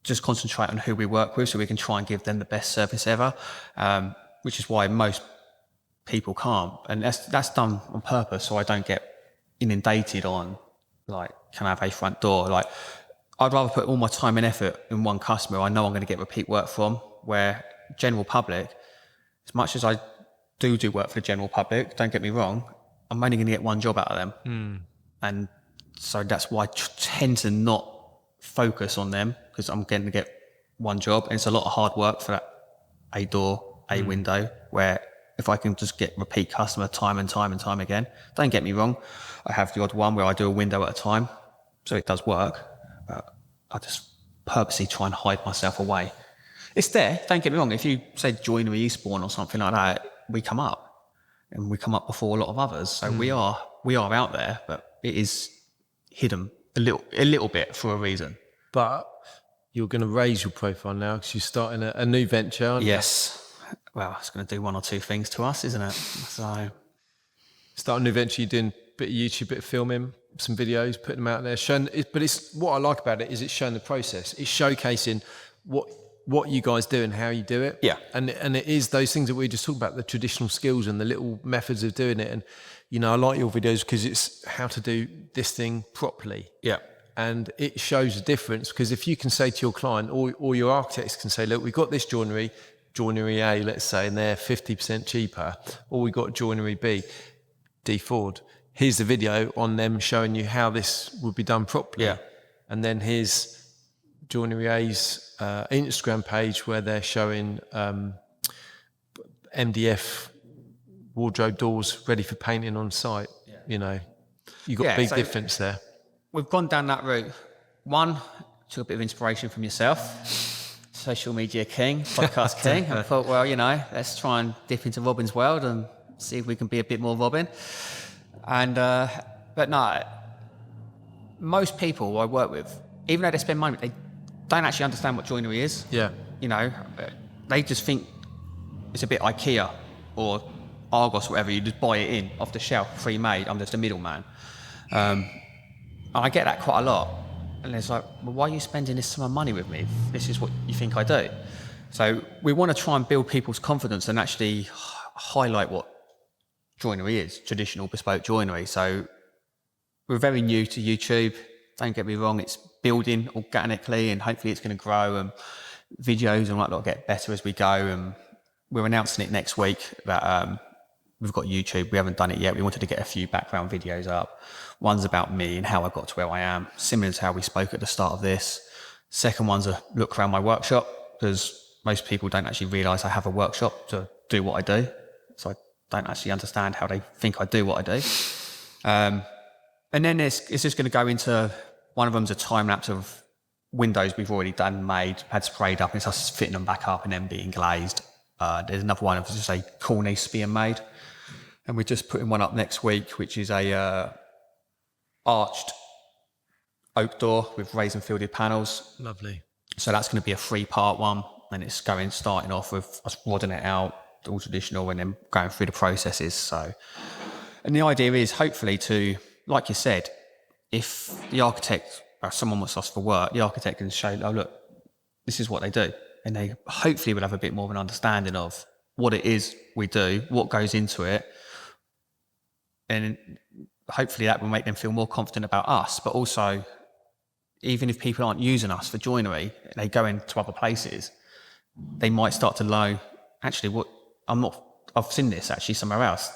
just concentrate on who we work with so we can try and give them the best service ever, which is why most people can't, and that's done on purpose so I don't get inundated on can I have a front door. I'd rather put all my time and effort in one customer I know I'm going to get repeat work from, where general public, as much as I do work for the general public, don't get me wrong, I'm only going to get 1 job out of them. And so that's why I tend to not focus on them, because I'm going to get 1 job, and it's a lot of hard work for that a door, a window, where if I can just get repeat customer time and time and time again, don't get me wrong, I have the odd one where I do a window at a time, so it does work, but I just purposely try and hide myself away. It's there, don't get me wrong, if you say Joinery Eastbourne or something like that, we come up. And we come up before a lot of others. So we are out there, but it is hidden a little bit for a reason. But you're going to raise your profile now because you're starting a new venture, aren't you? Yes. Well, it's going to do 1 or 2 things to us, isn't it? So start a new venture, you're doing a bit of YouTube, bit of filming, some videos, putting them out there, but it's what I like about it is it's showing the process. It's showcasing what you guys do and how you do it. Yeah. And it is those things that we just talked about, the traditional skills and the little methods of doing it. And, I like your videos because it's how to do this thing properly. Yeah. And it shows a difference, because if you can say to your client, or your architects can say, look, we've got this joinery A, let's say, and they're 50% cheaper, or we got joinery B, D Foord. Here's the video on them showing you how this would be done properly. Yeah. And then here's Joinery A's Instagram page where they're showing MDF wardrobe doors ready for painting on site. Yeah. You've got a big difference there. We've gone down that route. 1, took a bit of inspiration from yourself, social media king, podcast king, and I thought, well, let's try and dip into Robin's world and see if we can be a bit more Robin. And but no, most people I work with, even though they spend money, they don't actually understand what joinery is. Yeah. They just think it's a bit IKEA or Argos, whatever. You just buy it in off the shelf, pre-made. I'm just a middleman. And I get that quite a lot. And it's like, well, why are you spending this sum of money with me if this is what you think I do? So we want to try and build people's confidence and actually highlight what joinery is, traditional bespoke joinery. So we're very new to YouTube. Don't get me wrong, it's building organically and hopefully it's going to grow, and videos and whatnot get better as we go. And we're announcing it next week that we've got YouTube. We haven't done it yet. We wanted to get a few background videos up. One's about me and how I got to where I am, similar to how we spoke at the start of this. Second one's a look around my workshop, because most people don't actually realise I have a workshop to do what I do. So I don't actually understand how they think I do what I do. And then it's just going to go into, one of them's a time lapse of windows we've already done, made, had sprayed up, and it's us fitting them back up and then being glazed. There's another one of just a cornice being made. And we're just putting one up next week, which is a arched oak door with raised and fielded panels. Lovely. So that's going to be a 3-part one, and it's starting off with us rodding it out, all traditional, and then going through the processes. So, and the idea is hopefully to, like you said, if the architect or someone wants us for work, the architect can show, oh look, this is what they do, and they hopefully will have a bit more of an understanding of what it is we do, what goes into it, and hopefully that will make them feel more confident about us. But also, even if people aren't using us for joinery, they go into other places, they might start to know, actually, I've seen this actually somewhere else.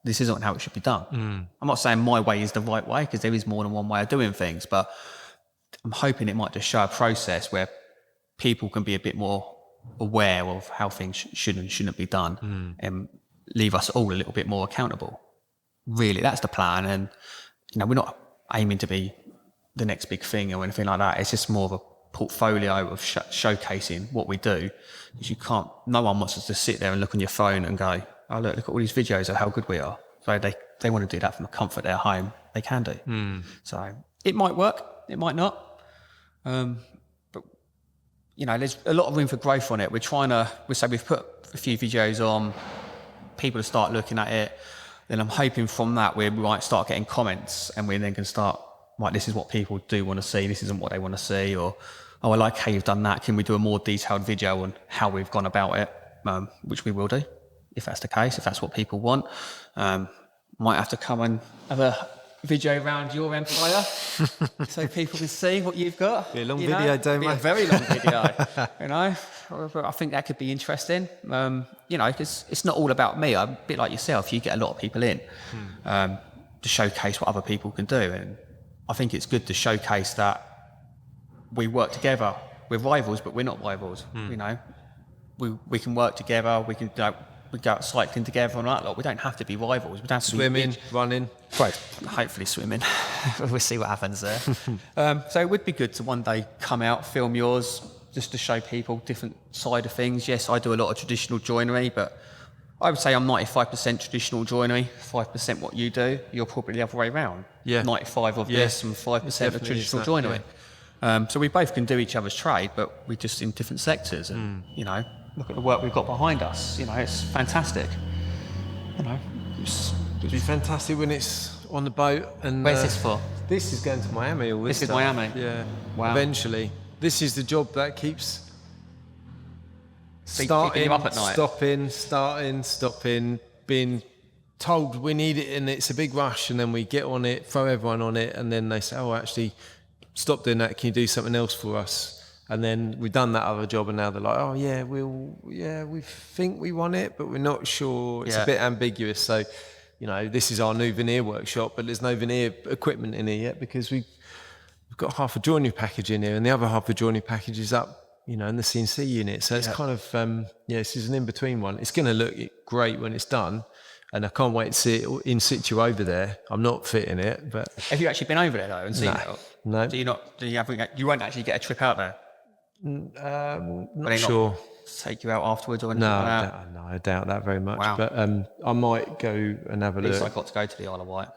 This isn't how it should be done. I'm not saying my way is the right way, because there is more than one way of doing things, but I'm hoping it might just show a process where people can be a bit more aware of how things should and shouldn't be done, and leave us all a little bit more accountable. Really, that's the plan. And we're not aiming to be the next big thing or anything like that. It's just more of a portfolio of showcasing what we do, because no one wants us to sit there and look on your phone and go, oh look at all these videos of how good we are. So they want to do that from the comfort of their home, they can do. So it might work, it might not, but there's a lot of room for growth on it. We've put a few videos on, people to start looking at it. Then I'm hoping from that we might start getting comments, and we then can start, right, this is what people do want to see, this isn't what they want to see, or, oh, I like how you've done that, can we do a more detailed video on how we've gone about it, which we will do, if that's the case, if that's what people want. Might have to come and have a video around your empire so people can see what you've got. Be a long video, don't Be a very long video, I think that could be interesting, because it's not all about me. I'm a bit like yourself, you get a lot of people in to showcase what other people can do, and I think it's good to showcase that we work together. We're rivals, but we're not rivals. We can work together, we can go out cycling together and that. We don't have to be rivals. We don't have to swimming, running. Right, hopefully swimming. We'll see what happens there. So it would be good to one day come out, film yours, just to show people different side of things. Yes, I do a lot of traditional joinery, but I would say I'm 95% traditional joinery, 5% what you do. You're probably the other way around. Yeah. 95 of this and 5% of traditional joinery. Yeah. So we both can do each other's trade, but we're just in different sectors. And, look at the work we've got behind us. It's fantastic. It'd be fantastic when it's on the boat. And where's this for? This is going to Miami. This is Miami? Yeah. Wow. Eventually. This is the job that keeps keeping you up at night. Stopping, being told we need it and it's a big rush, and then we get on it, throw everyone on it, and then they say, oh, actually, stop doing that. Can you do something else for us? And then we've done that other job, and now they're like, oh yeah, we think we want it, but we're not sure. It's a bit ambiguous. So, this is our new veneer workshop, but there's no veneer equipment in here yet, because we've got half a joinery package in here, and the other half of the joinery package is up, in the CNC unit. So it's kind of, this is an in-between one. It's going to look great when it's done, and I can't wait to see it in situ over there. I'm not fitting it, but... Have you actually been over there, though, and seen it? No. You won't actually get a trip out there? Not sure. Take you out afterwards or anything like that? No, I doubt that very much. Wow. But I might go and have a look. At least I got to go to the Isle of Wight.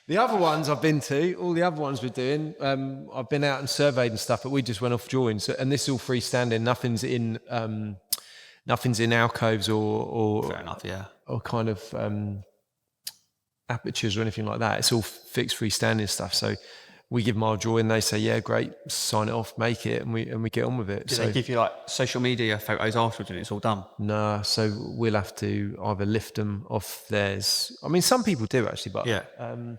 The other ones I've been to, all the other ones we're doing, I've been out and surveyed and stuff, but we just went off drawings. And this is all freestanding. Nothing's in nothing's in alcoves or Fair enough, yeah. or kind of apertures or anything like that. It's all fixed freestanding stuff. So we give them our drawing, they say, yeah, great, sign it off, make it, and we get on with it. Do so they give you like social media photos afterwards when it's all done? no, so we'll have to either lift them off theirs. I mean, some people do actually, but Yeah.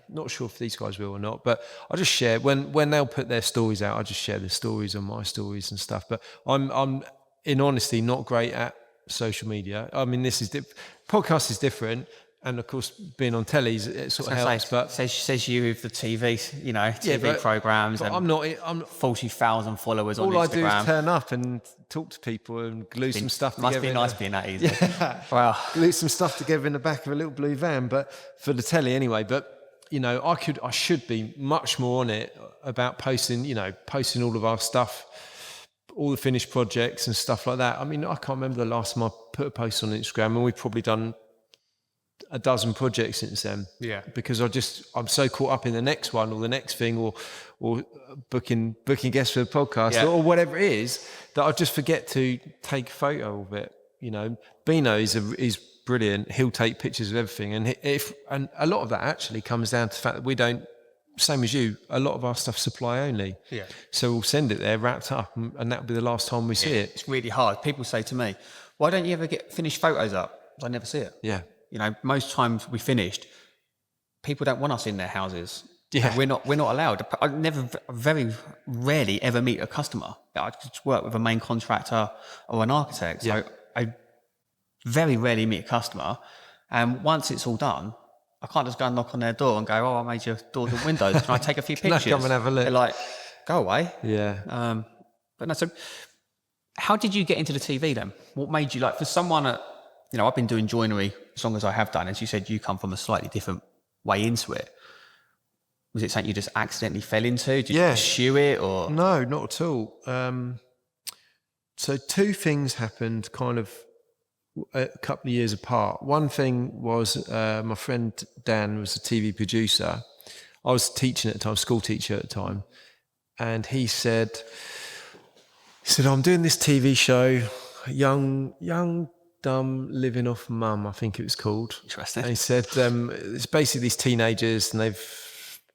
not sure if these guys will or not. But I just share when they'll put their stories out. I just share the stories on my stories and stuff. But I'm in honesty not great at social media. I mean, this is podcast is different. And of course, being on tellies, it sort of helps. But says you with the TV, TV programs, but and I'm 40,000 followers on Instagram. All I do is turn up and talk to people and glue some stuff together. Must be nice being that easy. Yeah. Wow. Glue some stuff together in the back of a little blue van, but for the telly anyway. But I should be much more on it about posting all of our stuff, all the finished projects and stuff like that. I mean, I can't remember the last time I put a post on Instagram, and we've probably done a dozen projects since then. Yeah. Because I'm so caught up in the next one or the next thing or booking guests for the podcast or whatever it is that I just forget to take a photo of it. Bino is brilliant. He'll take pictures of everything, and a lot of that actually comes down to the fact that we don't, same as you, a lot of our stuff supply only. Yeah. So we'll send it there wrapped up, and that'll be the last time we see it. It's really hard. People say to me, "Why don't you ever get finished photos up?" I never see it. Yeah. Most times we finished, people don't want us in their houses. Yeah. We're not allowed. I very rarely ever meet a customer. I just work with a main contractor or an architect. So I very rarely meet a customer. And once it's all done, I can't just go and knock on their door and go, "Oh, I made your doors and windows. Can I take a few pictures?" Come and have a look. They're like, "Go away." Yeah. But no, so how did you get into the TV then? What made you for someone at, I've been doing joinery as long as I have done. As you said, you come from a slightly different way into it. Was it something you just accidentally fell into? Did you pursue it or? No, not at all. So two things happened kind of a couple of years apart. One thing was my friend Dan was a TV producer. I was teaching at the time, school teacher at the time. And he said, I'm doing this TV show, young, dumb, living off mum, I think it was called. Interesting. And he said, it's basically these teenagers and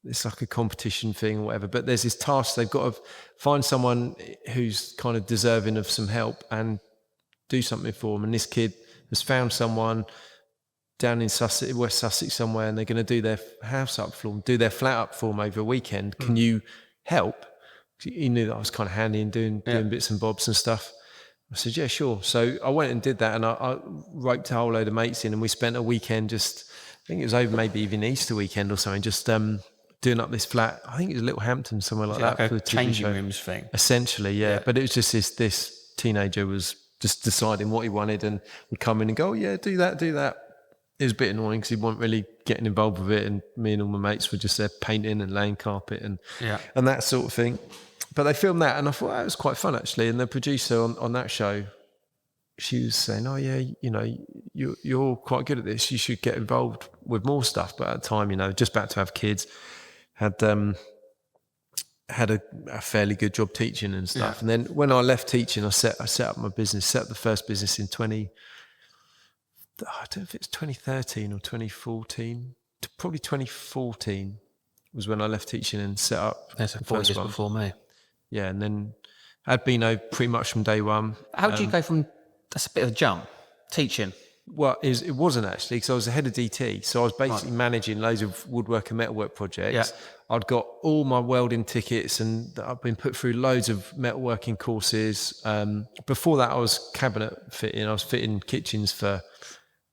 it's like a competition thing or whatever, but there's this task, they've got to find someone who's kind of deserving of some help and do something for them. And this kid has found someone down in Sussex, West Sussex somewhere, and they're going to do their house up for them, do their flat up for them over a weekend. Can you help? He knew that I was kind of handy and doing bits and bobs and stuff. I said, yeah, sure. So I went and did that, and I roped a whole load of mates in, and we spent a weekend I think it was over maybe even Easter weekend or something, just doing up this flat. I think it was Little Hampton, somewhere like that. Like for a the TV changing show. rooms thing. Essentially, yeah. But it was just this teenager was just deciding what he wanted and would come in and go, oh, yeah, do that. It was a bit annoying because he wasn't really getting involved with it, and me and all my mates were just there painting and laying carpet and that sort of thing. But they filmed that, and I thought, it was quite fun, actually. And the producer on that show, she was saying, oh, yeah, you're quite good at this. You should get involved with more stuff. But at the time, just about to have kids, had a fairly good job teaching and stuff. Yeah. And then when I left teaching, I set up my business, set up the first business in I don't know if it's 2013 or 2014. Probably 2014 was when I left teaching and set up. That's 4 years before me. Yeah, and then I'd been pretty much from day one. How did you go from, that's a bit of a jump, teaching? Well, it wasn't actually, because I was the head of DT. So I was basically managing loads of woodwork and metalwork projects. Yeah. I'd got all my welding tickets, and I've been put through loads of metalworking courses. Before that, I was cabinet fitting. I was fitting kitchens for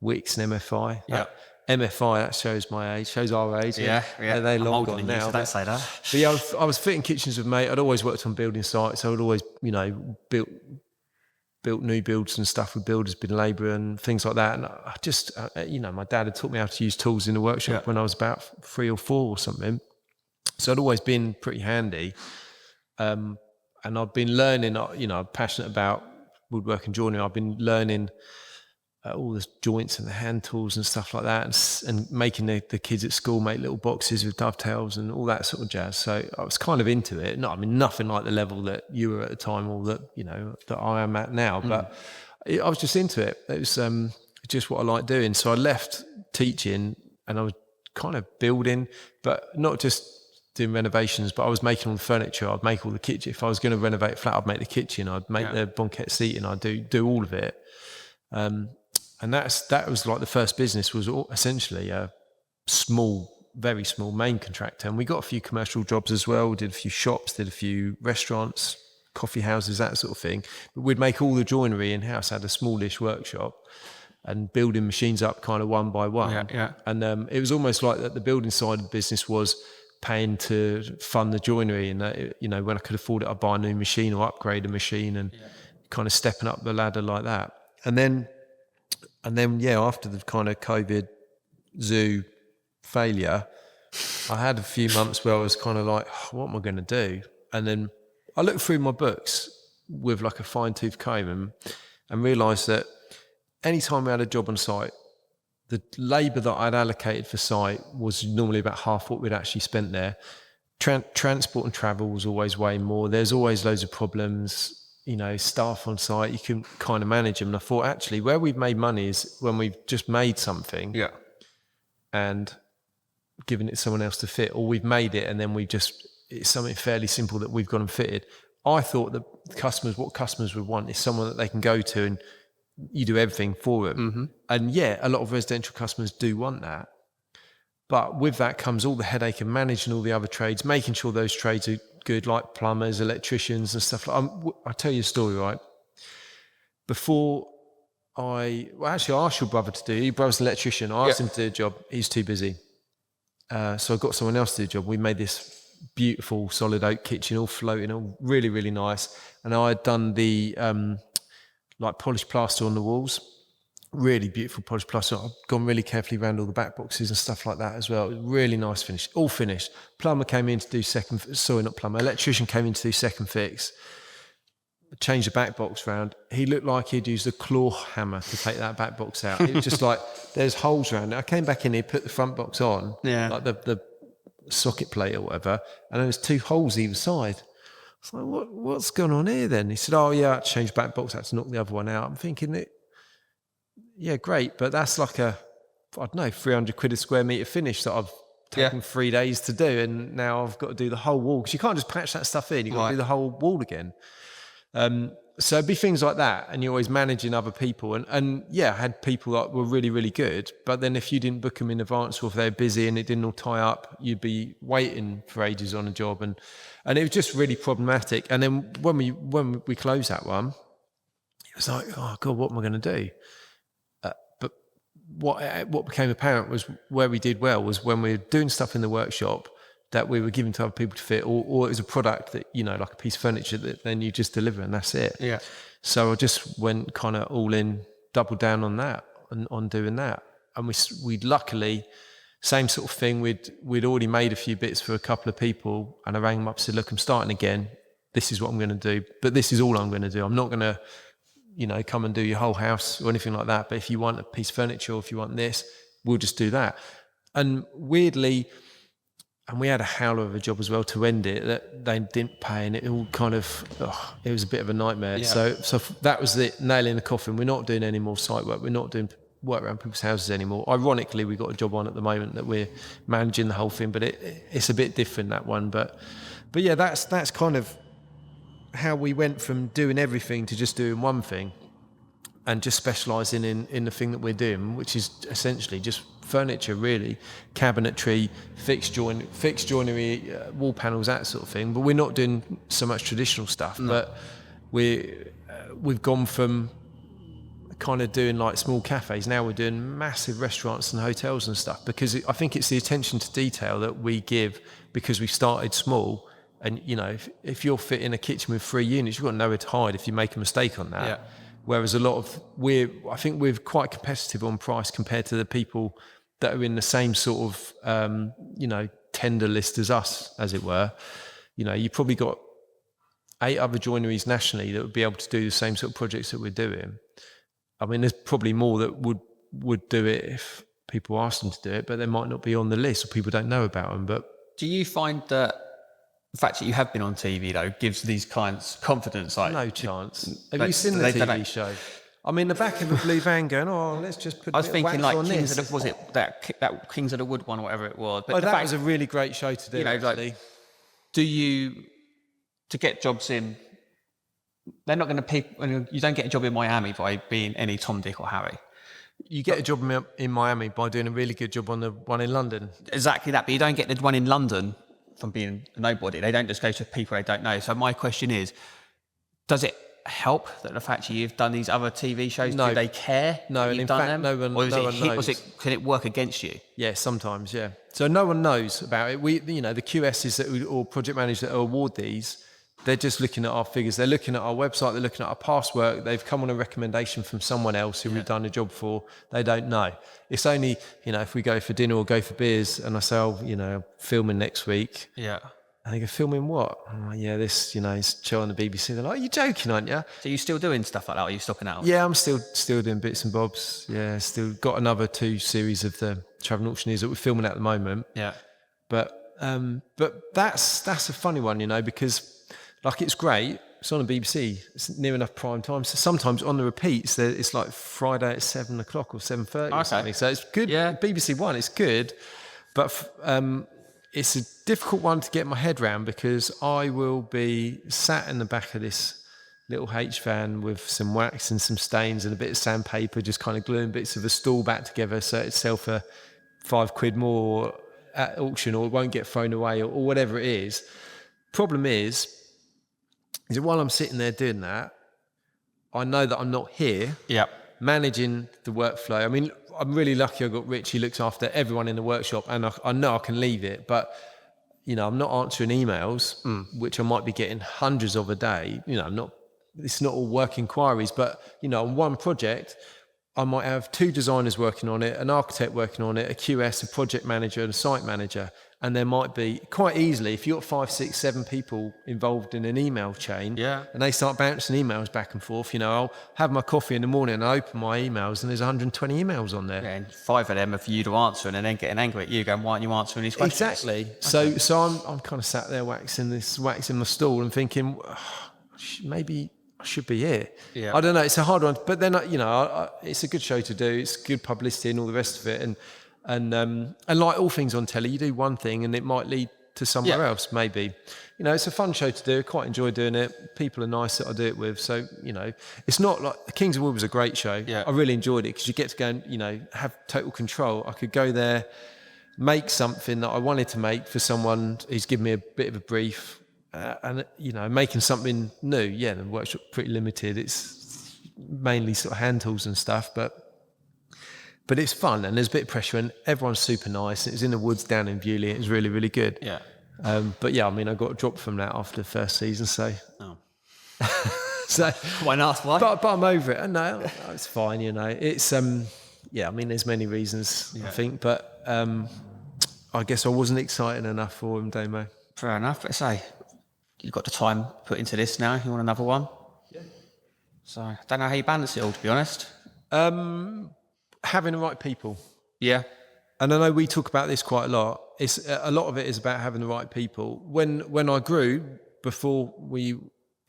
Wix and MFI. Yeah. MFI, that shows my age, shows our age. Yeah. They're long gone now. So don't say that. But yeah, I was fitting kitchens with mate. I'd always worked on building sites. I would always, built new builds and stuff with builders, been labour and things like that. And I just, my dad had taught me how to use tools in the workshop when I was about 3 or 4 or something. So I'd always been pretty handy. And I've been learning, I'm passionate about woodwork and joinery. I've been learning all the joints and the hand tools and stuff like that, and making the kids at school make little boxes with dovetails and all that sort of jazz. So I was kind of into it. Nothing like the level that you were at the time, or that that I am at now. But I was just into it. It was just what I like doing. So I left teaching and I was kind of building, but not just doing renovations, but I was making all the furniture. I'd make all the kitchen. If I was going to renovate a flat, I'd make the kitchen. I'd make the banquette seating. I'd do all of it. And that was like the first business was essentially a small, very small main contractor. And we got a few commercial jobs as well. We did a few shops, did a few restaurants, coffee houses, that sort of thing. But we'd make all the joinery in-house, had a smallish workshop and building machines up kind of one by one. And it was almost like that the building side of the business was paying to fund the joinery, and when I could afford it, I'd buy a new machine or upgrade a machine and kind of stepping up the ladder like that. And then after the kind of COVID zoo failure, I had a few months where I was kind of like, what am I going to do? And then I looked through my books with like a fine-tooth comb and realised that anytime we had a job on site, the labour that I'd allocated for site was normally about half what we'd actually spent there. Transport and travel was always way more. There's always loads of problems, staff on site, you can kind of manage them. And I thought, actually, where we've made money is when we've just made something and given it to someone else to fit, or we've made it and then it's something fairly simple that we've gone and fitted. I thought that what customers would want is someone that they can go to and you do everything for them. And a lot of residential customers do want that. But with that comes all the headache of managing all the other trades, making sure those trades are good, like plumbers, electricians and stuff. I'll tell you a story, right? Before I asked your brother to do, your brother's an electrician. I asked him to do a job. He's too busy. So I got someone else to do the job. We made this beautiful solid oak kitchen, all floating, all really, really nice. And I had done the polished plaster on the walls, really beautiful polished plaster. I've gone really carefully around all the back boxes and stuff like that as well. It was really nice finish, all finished. Plumber came in to do electrician came in to do second fix, changed the back box round. He looked like he'd used a claw hammer to take that back box out. It was just like, there's holes around it. I came back in here, put the front box on, like the socket plate or whatever, and there was 2 holes either side. I was like, what's going on here then? He said, I had to change back box, I had to knock the other one out. I'm thinking, great, but that's like I don't know, 300 quid a square metre finish that I've taken 3 days to do, and now I've got to do the whole wall, because you can't just patch that stuff in, you've got to do the whole wall again. So it'd be things like that, and you're always managing other people. And I had people that were really, really good, but then if you didn't book them in advance, or if they're busy and it didn't all tie up, you'd be waiting for ages on a job, and it was just really problematic. And then when we closed that one, it was like, oh God, what am I going to do? But what became apparent was where we did well was when we were doing stuff in the workshop that we were giving to other people to fit, or it was a product that, like a piece of furniture that then you just deliver and that's it. Yeah. So I just went kind of all in, doubled down on that, and on doing that. And we'd luckily, same sort of thing, we'd already made a few bits for a couple of people, and I rang them up and said, look, I'm starting again. This is what I'm going to do, but this is all I'm going to do. I'm not going to, come and do your whole house or anything like that. But if you want a piece of furniture, or if you want this, we'll just do that. And weirdly, and we had a howler of a job as well to end it, that they didn't pay, and it all kind of, it was a bit of a nightmare. Yeah. So that was the nail in the coffin. We're not doing any more site work. We're not doing work around people's houses anymore. Ironically, we've got a job on at the moment that we're managing the whole thing, but it's a bit different, that one. But yeah, that's kind of how we went from doing everything to just doing one thing, and just specialising in the thing that we're doing, which is essentially just furniture, really, cabinetry, fixed joinery, wall panels, that sort of thing. But we're not doing so much traditional stuff. No. But we've gone from kind of doing like small cafes. Now we're doing massive restaurants and hotels and stuff, because I think it's the attention to detail that we give, because we started small. And if you're fitting a kitchen with 3 units, you've got nowhere to hide if you make a mistake on that. Yeah. Whereas I think we're quite competitive on price compared to the people that are in the same sort of, tender list as us, as it were. You probably got 8 other joineries nationally that would be able to do the same sort of projects that we're doing. I mean, there's probably more that would do it if people asked them to do it, but they might not be on the list, or people don't know about them. But do you find that the fact that you have been on TV, though, gives these clients confidence? No chance. Have you seen the TV show? I'm in the back of a blue van going, oh, let's just put I was a bit of thinking wax like on Kings this. of the, was it that Kings of the Wood one or whatever it was? But That was a really great show to do, actually. like, to get jobs in, they're not going to you don't get a job in Miami by being any Tom, Dick or Harry. You get a job in Miami by doing a really good job on the one in London. Exactly that, but you don't get the one in London from being a nobody. They don't just go to people they don't know. So my question is, does it help that the fact that you've done these other TV shows? No. Do they care? No, and in fact, no one knows. Can it work against you? Yeah, sometimes, yeah. So no one knows about it. We, the QSs or project managers that award these, they're just looking at our figures. They're looking at our website. They're looking at our past work. They've come on a recommendation from someone else who we've done a job for. They don't know. It's only, if we go for dinner or go for beers and I say, oh, filming next week. Yeah. And they go, filming what? I'm like, yeah, this, it's show on the BBC. They're like, are you joking, aren't you? So you still doing stuff like that? Or are you stopping out? Yeah, I'm still doing bits and bobs. Yeah, still got another 2 series of the Travel Auctioneers that we're filming at the moment. Yeah. But that's a funny one, because like it's great. It's on the BBC. It's near enough prime time. So sometimes on the repeats, it's like Friday at 7 o'clock or 7:30 or something. So it's good. Yeah. BBC One, it's good. But it's a difficult one to get my head around because I will be sat in the back of this little H van with some wax and some stains and a bit of sandpaper, just kind of gluing bits of a stall back together so it'd sell for £5 more at auction or it won't get thrown away or whatever it is. Problem is that while I'm sitting there doing that, I know that I'm not here managing the workflow. I mean, I'm really lucky I got Rich. He looks after everyone in the workshop and I know I can leave it. But, I'm not answering emails, which I might be getting hundreds of a day. It's not all work inquiries. But, on one project, I might have 2 designers working on it, an architect working on it, a QS, a project manager and a site manager. And there might be, quite easily, if you've got 5, 6, 7 people involved in an email chain, and they start bouncing emails back and forth, I'll have my coffee in the morning and I open my emails and there's 120 emails on there. Yeah, and 5 of them are for you to answer and then getting angry at you going, why aren't you answering these questions? Exactly. Okay. So I'm kind of sat there waxing my stool and thinking, maybe I should be here. Yeah. I don't know. It's a hard one, but then, it's a good show to do. It's good publicity and all the rest of it. And like all things on telly, you do one thing and it might lead to somewhere else, maybe. It's a fun show to do. I quite enjoy doing it. People are nice that I do it with. So, it's not like Kings of Wood was a great show. Yeah. I really enjoyed it because you get to go and, have total control. I could go there, make something that I wanted to make for someone who's given me a bit of a brief and, making something new. Yeah, the workshop's pretty limited. It's mainly sort of hand tools and stuff, but it's fun and there's a bit of pressure and everyone's super nice. It was in the woods down in Bewley. It was really, really good. Yeah. But yeah, I got dropped from that after the first season. So, so why not? Why? But I'm over it. No, it's fine. It's there's many reasons I think, but I guess I wasn't exciting enough for him, Damo. Fair enough. But say you've got the time put into this now. You want another one? Yeah. So I don't know how you balance it all, to be honest. Having the right people. Yeah. And I know we talk about this quite a lot. It's a lot of it is about having the right people. When I grew, before we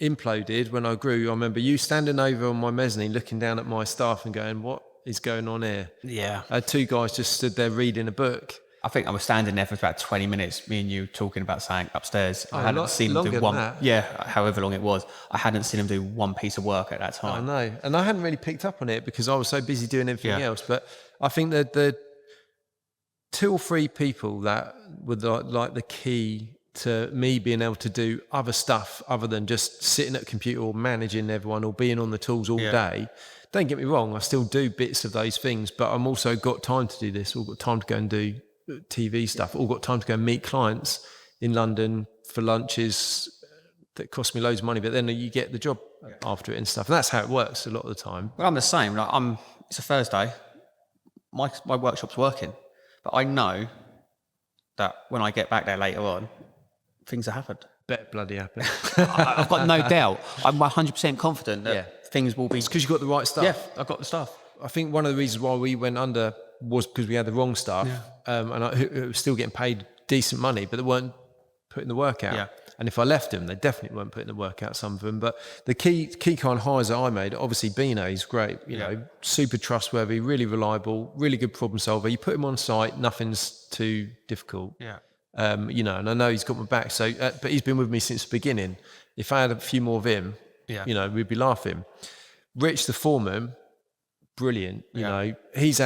imploded, I remember you standing over on my mezzanine looking down at my staff and going, what is going on here? Yeah. I had 2 guys just stood there reading a book. I think I was standing there for about 20 minutes, me and you talking about something upstairs. I hadn't seen them do one. Yeah, however long it was. I hadn't seen them do one piece of work at that time. I know. And I hadn't really picked up on it because I was so busy doing everything else. But I think that the 2 or 3 people that were like the key to me being able to do other stuff other than just sitting at a computer or managing everyone or being on the tools all day. Don't get me wrong, I still do bits of those things, but I'm also got time to do this. I've got time to go and do TV stuff. All got time to go and meet clients in London for lunches that cost me loads of money, but then you get the job after it and stuff. And that's how it works a lot of the time. Well, I'm the same. It's a Thursday. My workshop's working, but I know that when I get back there later on, things have happened. Bet bloody happened. I've got no doubt. I'm 100% confident that things will be. It's because you've got the right stuff. Yeah, I've got the stuff. I think one of the reasons why we went under was because we had the wrong stuff, and it was still getting paid decent money, but they weren't putting the work out. Yeah. And if I left them, they definitely weren't putting the work out, some of them. But the key kind of hires that I made, obviously Bino, he's great, you know, super trustworthy, really reliable, really good problem solver. You put him on site, nothing's too difficult. Yeah. You know, and I know he's got my back. So, but he's been with me since the beginning. If I had a few more of him, you know, we'd be laughing. Rich, the foreman, brilliant. You know, he's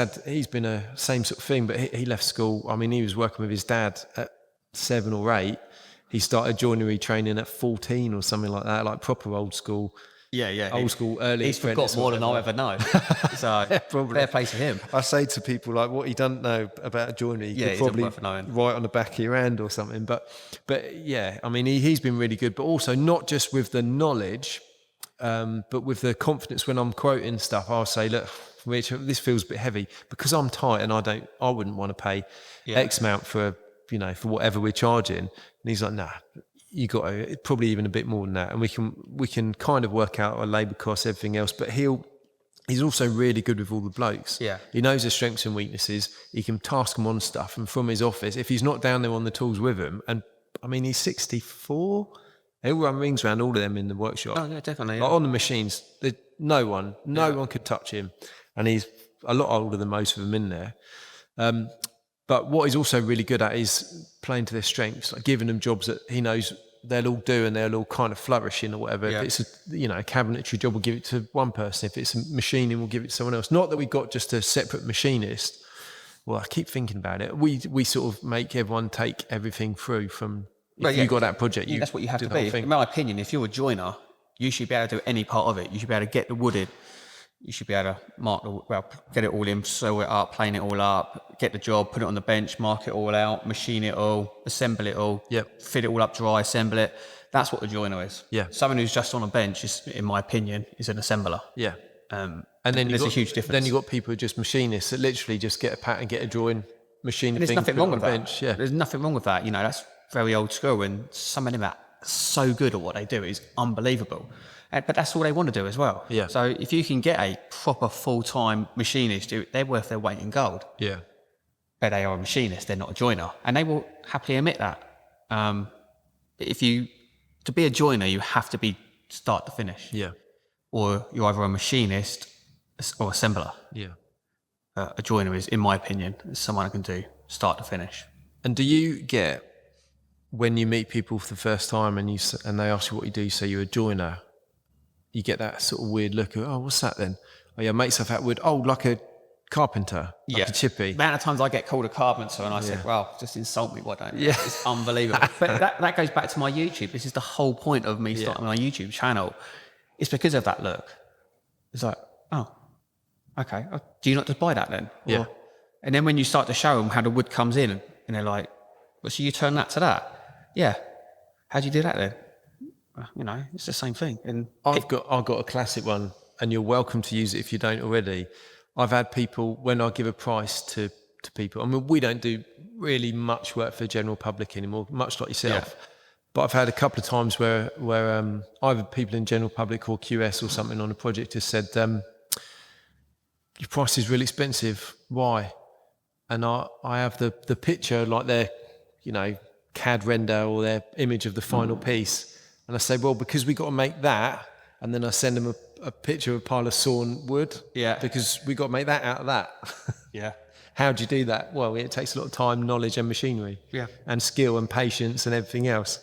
been a same sort of thing, but he left school. I mean, he was working with his dad at 7 or 8. He started joinery training at 14 or something like that, like proper old school. Old school, early. He's forgot more than I'll ever know. So fair play to him. I say to people, like, what he doesn't know about joinery, you could probably write on the back of your hand or something. But yeah, I mean, he's been really good, but also not just with the knowledge, but with the confidence. When I'm quoting stuff, I'll say, look, Rich, this feels a bit heavy because I'm tight and I wouldn't want to pay X amount for, you know, for whatever we're charging. And he's like, nah, you got to, probably even a bit more than that. And we can kind of work out our labour costs, everything else, but he's also really good with all the blokes. Yeah. He knows their strengths and weaknesses. He can task them on stuff. And from his office, if he's not down there on the tools with him, and I mean, he's 64, he'll run rings around all of them in the workshop. Oh, yeah, definitely. Like on the machines, no one could touch him. And he's a lot older than most of them in there. But what he's also really good at is playing to their strengths, like giving them jobs that he knows they'll all do and they'll all kind of flourish in or whatever. If it's a cabinetry job, we'll give it to one person. If it's a machining, we'll give it to someone else. Not that we've got just a separate machinist. Well, I keep thinking about it. We sort of make everyone take everything through from. If you got that project, that's what you have to be. In my opinion, if you're a joiner, you should be able to do any part of it. You should be able to get the wood in. You should be able to get it all in, sew it up, plane it all up, get the job, put it on the bench, mark it all out, machine it all, assemble it all, fit it all up dry, assemble it. That's what a joiner is. Yeah. Someone who's just on a bench, is, in my opinion, is an assembler. Yeah. And then there's a huge difference. Then you've got people who are just machinists that literally just get a pattern, get a drawing, machine and thing, there's nothing wrong with that. Bench. Yeah. There's nothing wrong with that. You know, that's very old school, and some of them are so good at what they do. It's unbelievable. But that's all they want to do as well. Yeah. So if you can get a proper full-time machinist, they're worth their weight in gold. Yeah. But they are a machinist, they're not a joiner. And they will happily admit that. To be a joiner, you have to be start to finish. Yeah. Or you're either a machinist or assembler. Yeah. A joiner is, in my opinion, someone who can do start to finish. And do you get, when you meet people for the first time and they ask you what you do, you say you're a joiner, you get that sort of weird look of, oh, what's that then? Oh, yeah, make stuff out of wood. Oh, like a carpenter, like a chippy. The amount of times I get called a carpenter and I said, well, just insult me, why don't you? Yeah. It's unbelievable. But that goes back to my YouTube. This is the whole point of me starting my YouTube channel. It's because of that look. It's like, oh, okay. Do you not just buy that then? Yeah. And then when you start to show them how the wood comes in and they're like, well, so you turn that to that? Yeah. How'd you do that then? You know, it's the same thing. And I've got a classic one, and you're welcome to use it if you don't already. I've had people, when I give a price to people, I mean, we don't do really much work for the general public anymore, much like yourself. Yeah. But I've had a couple of times where either people in general public or QS or something on a project has said, your price is really expensive. Why? And I have the picture, like their, you know, CAD render or their image of the final piece. And I say, well, because we got to make that, and then I send them a picture of a pile of sawn wood. Yeah. Because we got to make that out of that. Yeah. How do you do that? Well, it takes a lot of time, knowledge, and machinery. Yeah. And skill and patience and everything else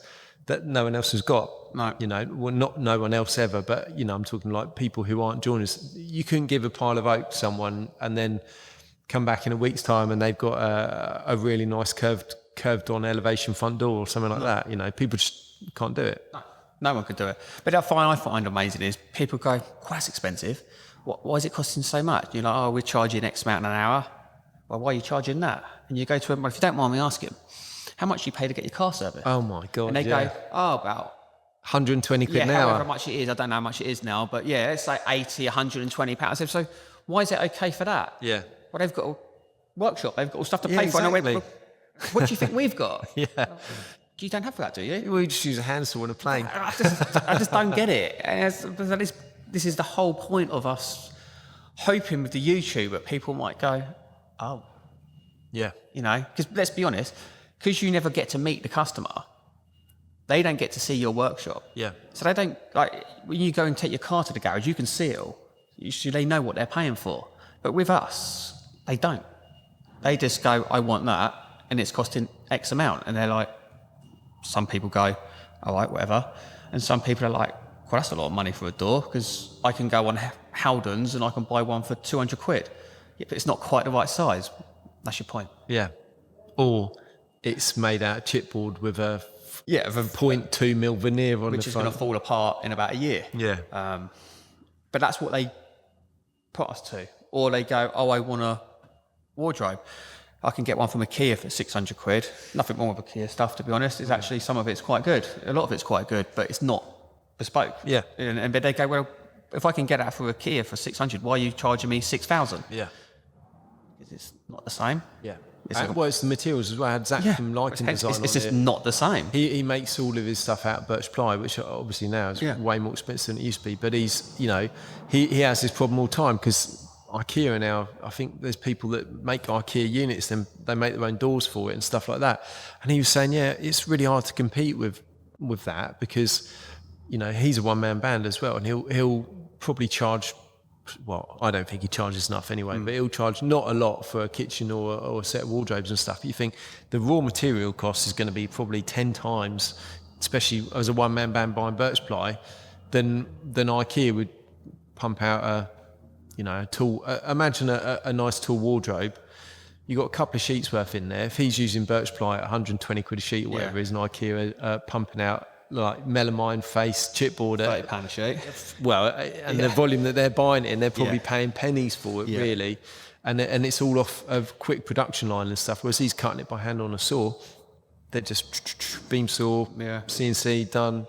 that no one else has got. No. You know, well, not no one else ever, but, you know, I'm talking like people who aren't joiners. You can give a pile of oak to someone and then come back in a week's time and they've got a really nice curved on elevation front door or something like that. You know, people just can't do it. No one could do it. But I find amazing is people go, well, that's expensive. Why is it costing so much? You're like, oh, we're charging X amount an hour. Well, why are you charging that? And you go to them, well, if you don't mind me asking, how much do you pay to get your car serviced? Oh my God. And they go, oh, about 120 quid an hour. However much it is. I don't know how much it is now, but yeah, it's like 80, 120 pounds. So why is it okay for that? Yeah. Well, they've got a workshop. They've got all stuff to pay for. Exactly. What do you think we've got? Yeah. You don't have that, do you? We just use a handsaw and a plane. I just don't get it. And this is the whole point of us hoping with the YouTube that people might go, oh. Yeah. You know, because let's be honest, because you never get to meet the customer, They don't get to see your workshop. Yeah. So they don't, like, when you go and take your car to the garage, you can see it all. They know what they're paying for. But with us, they don't. They just go, I want that, and it's costing X amount. And they're like, some people go, all right, whatever. And some people are like, well, that's a lot of money for a door, because I can go on Howdens and I can buy one for 200 quid. Yeah, but it's not quite the right size. That's your point. Yeah. Or it's made out of chipboard with a 0.2 mil veneer on the front. Which is going to fall apart in about a year. Yeah. But that's what they put us to. Or they go, oh, I want a wardrobe. I can get one from IKEA for 600 quid. Nothing wrong with IKEA stuff, to be honest. It's actually, some of it's quite good. A lot of it's quite good, but it's not bespoke. Yeah. And but they go, well, if I can get that for IKEA for 600, why are you charging me 6,000? Yeah. Because it's not the same. Yeah. It's It's the materials as well. I had Zach from Lighting Design it's just not the same. He makes all of his stuff out of birch ply, which obviously now is way more expensive than it used to be. But he's, he has this problem all the time, because IKEA now, I think there's people that make IKEA units, then they make their own doors for it and stuff like that. And he was saying, it's really hard to compete with that, because, he's a one-man band as well, and he'll probably charge, well, I don't think he charges enough anyway, but he'll charge not a lot for a kitchen or a set of wardrobes and stuff. You think the raw material cost is going to be probably 10 times, especially as a one-man band buying birch ply, than IKEA would pump out a tall. Imagine a nice tall wardrobe. You got a couple of sheets worth in there. If he's using birch ply at 120 quid a sheet or whatever, is an IKEA pumping out like melamine face chipboard at £30 a sheet. Well, and the volume that they're buying it in, they're probably paying pennies for it, really. And it's all off of quick production line and stuff. Whereas he's cutting it by hand on a saw. They're just beam saw, CNC done.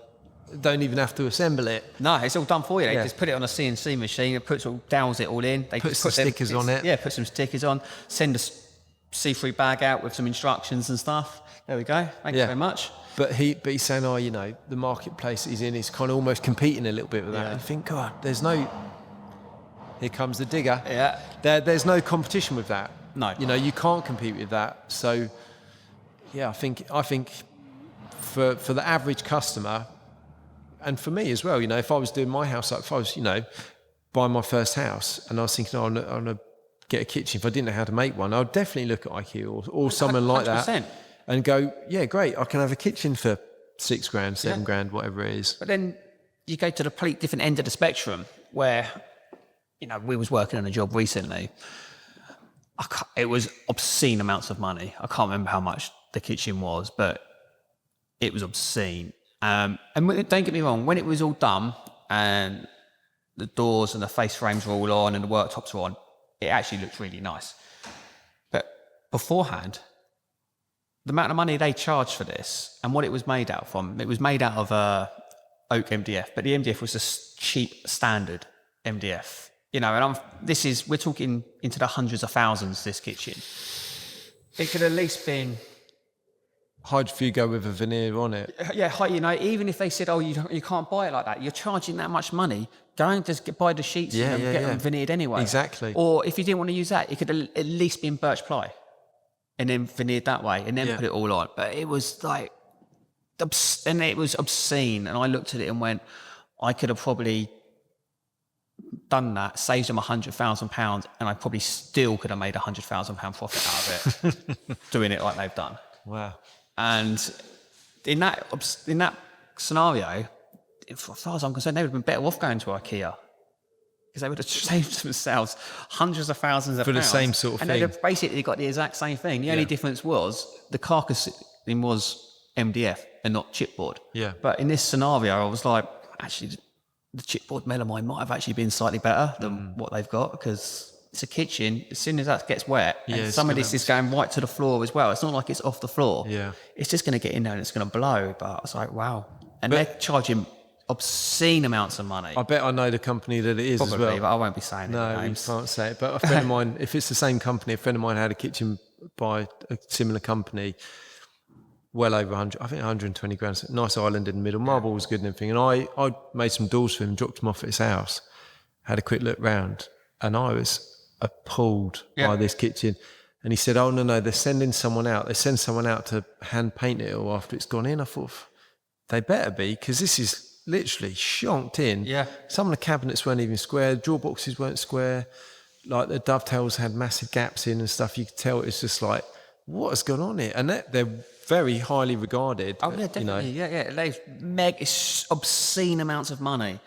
Don't even have to assemble it. No, it's all done for you. They just put it on a CNC machine. It downs it all in. They put some stickers on it. Yeah, put some stickers on. Send a see-through bag out with some instructions and stuff. There we go. Thank you very much. But he's saying, the marketplace he's in is kind of almost competing a little bit with that. And you think, God, there's no. Here comes the digger. Yeah. There's no competition with that. No. You can't compete with that. So, I think for the average customer, and for me as well, if I was doing my house up, if I was, buying my first house, and I was thinking, I'm going to get a kitchen, if I didn't know how to make one, I'd definitely look at IKEA or someone like 100%. that. And go, great, I can have a kitchen for $6,000, $7,000, whatever it is. But then you go to the complete different end of the spectrum where, we was working on a job recently. It was obscene amounts of money. I can't remember how much the kitchen was, but it was obscene. And don't get me wrong, when it was all done and the doors and the face frames were all on and the worktops were on, it actually looked really nice. But beforehand, the amount of money they charged for this and what it was made out from, it was made out of oak MDF, but the MDF was a cheap standard MDF. And we're talking into the hundreds of thousands, this kitchen. It could at least been... How do you go with a veneer on it? Yeah, even if they said, you can't buy it like that, you're charging that much money, go and just buy the sheets and get them veneered anyway. Exactly. Or if you didn't want to use that, it could at least be in birch ply. And then veneered that way, and then put it all on. But it was like, and it was obscene. And I looked at it and went, I could have probably done that, saved them £100,000, and I probably still could have made £100,000 profit out of it, doing it like they've done. Wow. And in that scenario, as far as I'm concerned, they would have been better off going to IKEA. Because they would have saved themselves hundreds of thousands of pounds. For the same sort of thing. And they'd have basically got the exact same thing. The only difference was the carcass was MDF and not chipboard. Yeah. But in this scenario, I was like, actually, the chipboard melamine might have actually been slightly better than what they've got, because it's a kitchen. As soon as that gets wet, and some of this is going right to the floor as well. It's not like it's off the floor. Yeah. It's just going to get in there and it's going to blow. But I was like, wow. And they're charging obscene amounts of money. I bet I know the company that it is. Probably, as well. But I won't be saying no, any names. You can't say it. But a friend of mine, if it's the same company, a friend of mine had a kitchen by a similar company, well over 100, I think 120 grand, nice island in the middle, marble was good and everything. And I made some doors for him, dropped him off at his house, had a quick look round, and I was appalled by this kitchen. And he said, no, they're sending someone out. They send someone out to hand paint it all after it's gone in. I thought, They better be, because this is literally shonked in. Yeah. Some of the cabinets weren't even square. Drawer boxes weren't square. Like the dovetails had massive gaps in and stuff. You could tell it's just like, what has gone on here? And they're very highly regarded. Oh yeah, definitely. Yeah. It's obscene amounts of money.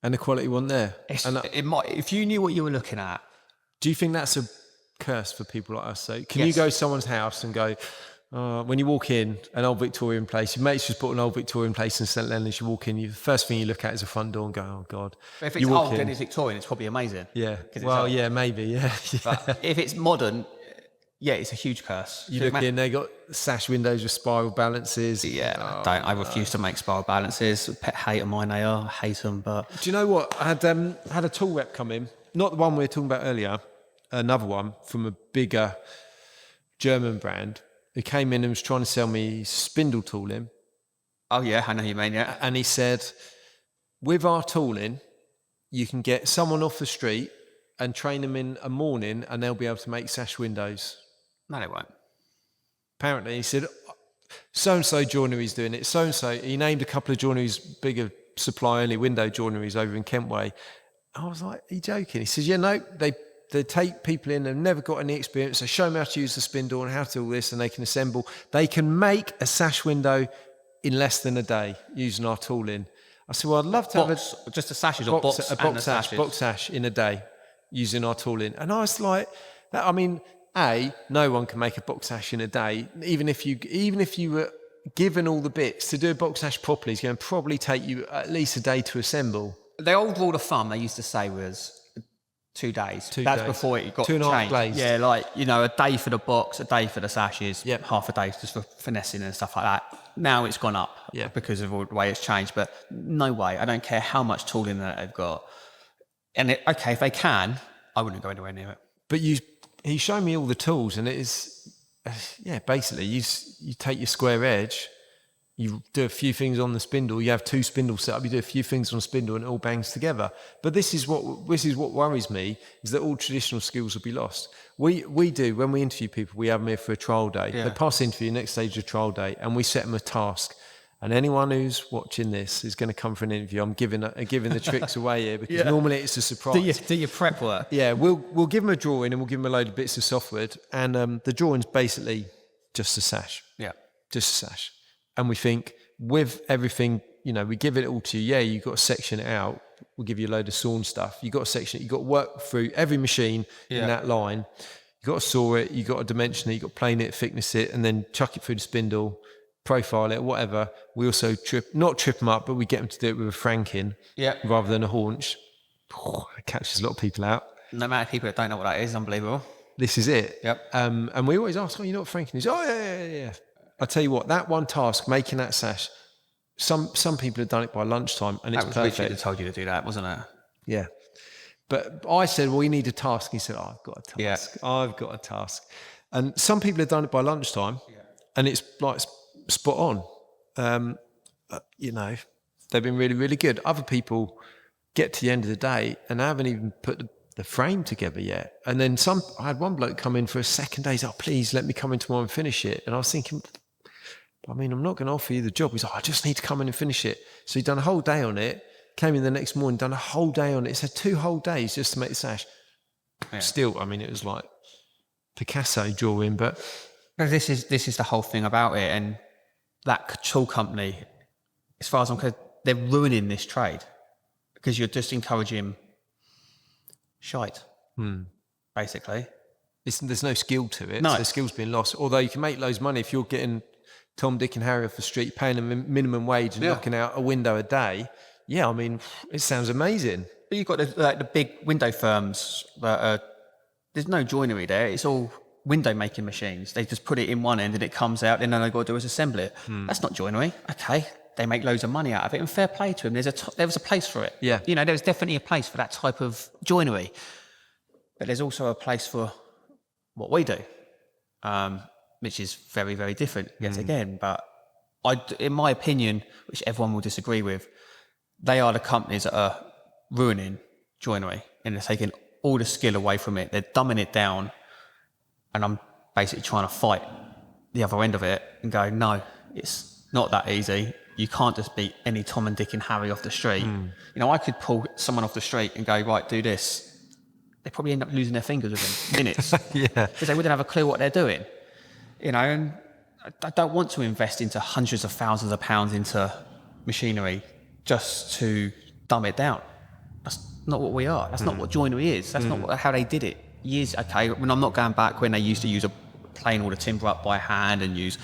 And the quality wasn't there. If you knew what you were looking at. Do you think that's a curse for people like us? So can Yes. you go to someone's house and go, when you walk in, an old Victorian place, your mate's just bought an old Victorian place in St Leonard's, you walk in, the first thing you look at is a front door and go, oh God. But if it's old and it's Victorian, it's probably amazing. Yeah. Well, yeah, maybe, yeah. But if it's modern, yeah, it's a huge curse. You look in, they got sash windows with spiral balances. Yeah, I refuse to make spiral balances. Pet hate of mine, they are. I hate them, but... Do you know what? I had a tool rep come in, not the one we were talking about earlier, another one from a bigger German brand, who came in and was trying to sell me spindle tooling. Oh yeah, I know you mean, yeah. And he said, with our tooling, you can get someone off the street and train them in a morning and they'll be able to make sash windows. No, they won't. Apparently, he said, so-and-so joinery's doing it, so-and-so. He named a couple of joineries, bigger supply-only window joineries over in Kentway. I was like, are you joking? He says, yeah, no, they take people in, they've never got any experience, they show them how to use the spindle and how to do all this, and they can assemble. They can make a sash window in less than a day using our tooling. I said, well, I'd love to have just the sashes or box sash in a day using our tooling. And I was like, no one can make a box sash in a day. Even if you were given all the bits to do a box sash properly, it's going to probably take you at least a day to assemble. The old rule of thumb they used to say was 2 days. That's days. Before it got 2.5 days. Yeah, a day for the box, a day for the sashes, half a day just for finessing and stuff like that. Now it's gone up because of the way it's changed, but no way. I don't care how much tooling that they've got. And if they can, I wouldn't go anywhere near it. But he showed me all the tools, and it is, basically you take your square edge, you do a few things on the spindle, you have 2 spindles set up, you do a few things on the spindle and it all bangs together. But this is what worries me, is that all traditional skills will be lost. We do, when we interview people, we have them here for a trial day. They pass the interview, next stage of trial day, and we set them a task. And anyone who's watching this is going to come for an interview. I'm giving the tricks away here, because normally it's a surprise. Do your prep work. Yeah, we'll give them a drawing and we'll give them a load of bits of software. And the drawing's basically just a sash. Yeah. Just a sash. And we think, with everything, we give it all to you. Yeah, you've got to section it out. We'll give you a load of sawn stuff. You've got to section it. You've got to work through every machine in that line. You've got to saw it. You've got to dimension it. You've got to plane it, thickness it, and then chuck it through the spindle, profile it, whatever. We also not trip them up, but we get them to do it with a franking rather than a haunch. It catches a lot of people out. No matter people that don't know what that is, unbelievable. This is it. Yep. And we always ask, you know what franking is? Oh, yeah. I tell you what, that one task, making that sash, some people have done it by lunchtime and it's perfect. That was Richard that told you to do that, wasn't it? Yeah. But I said, well, you need a task. He said, I've got a task. Yeah. I've got a task. And some people have done it by lunchtime and it's like spot on. They've been really, really good. Other people get to the end of the day and they haven't even put the frame together yet. And then I had one bloke come in for a second day. He's like, please let me come in tomorrow and finish it. And I was thinking, I'm not going to offer you the job. He's like, I just need to come in and finish it. So he'd done a whole day on it, came in the next morning, done a whole day on it. It's had 2 whole days just to make the sash. Yeah. Still, it was like Picasso drawing, but this is the whole thing about it. And that tool company, as far as I'm concerned, they're ruining this trade because you're just encouraging shite, basically. There's no skill to it. No. So the skill's been lost. Although you can make loads of money if you're getting Tom, Dick and Harry off the street, paying them minimum wage and knocking out a window a day. Yeah, it sounds amazing. But you've got the big window firms that there's no joinery there. It's all window making machines. They just put it in one end and it comes out, and then all they've got to do is assemble it. That's not joinery. Okay, they make loads of money out of it, and fair play to them. There was a place for it. Yeah. There's definitely a place for that type of joinery. But there's also a place for what we do, which is very, very different yet again. But in my opinion, which everyone will disagree with, they are the companies that are ruining joinery, and they're taking all the skill away from it. They're dumbing it down, and I'm basically trying to fight the other end of it and go, no, it's not that easy. You can't just beat any Tom and Dick and Harry off the street. You know, I could pull someone off the street and go, right, do this. They probably end up losing their fingers within minutes. Yeah. Because they wouldn't have a clue what they're doing. You know, and I don't want to invest into hundreds of thousands of pounds into machinery just to dumb it down. That's not what we are. That's not what joinery is. That's not how they did it. When I'm not going back when they used to use plane all the timber up by hand and use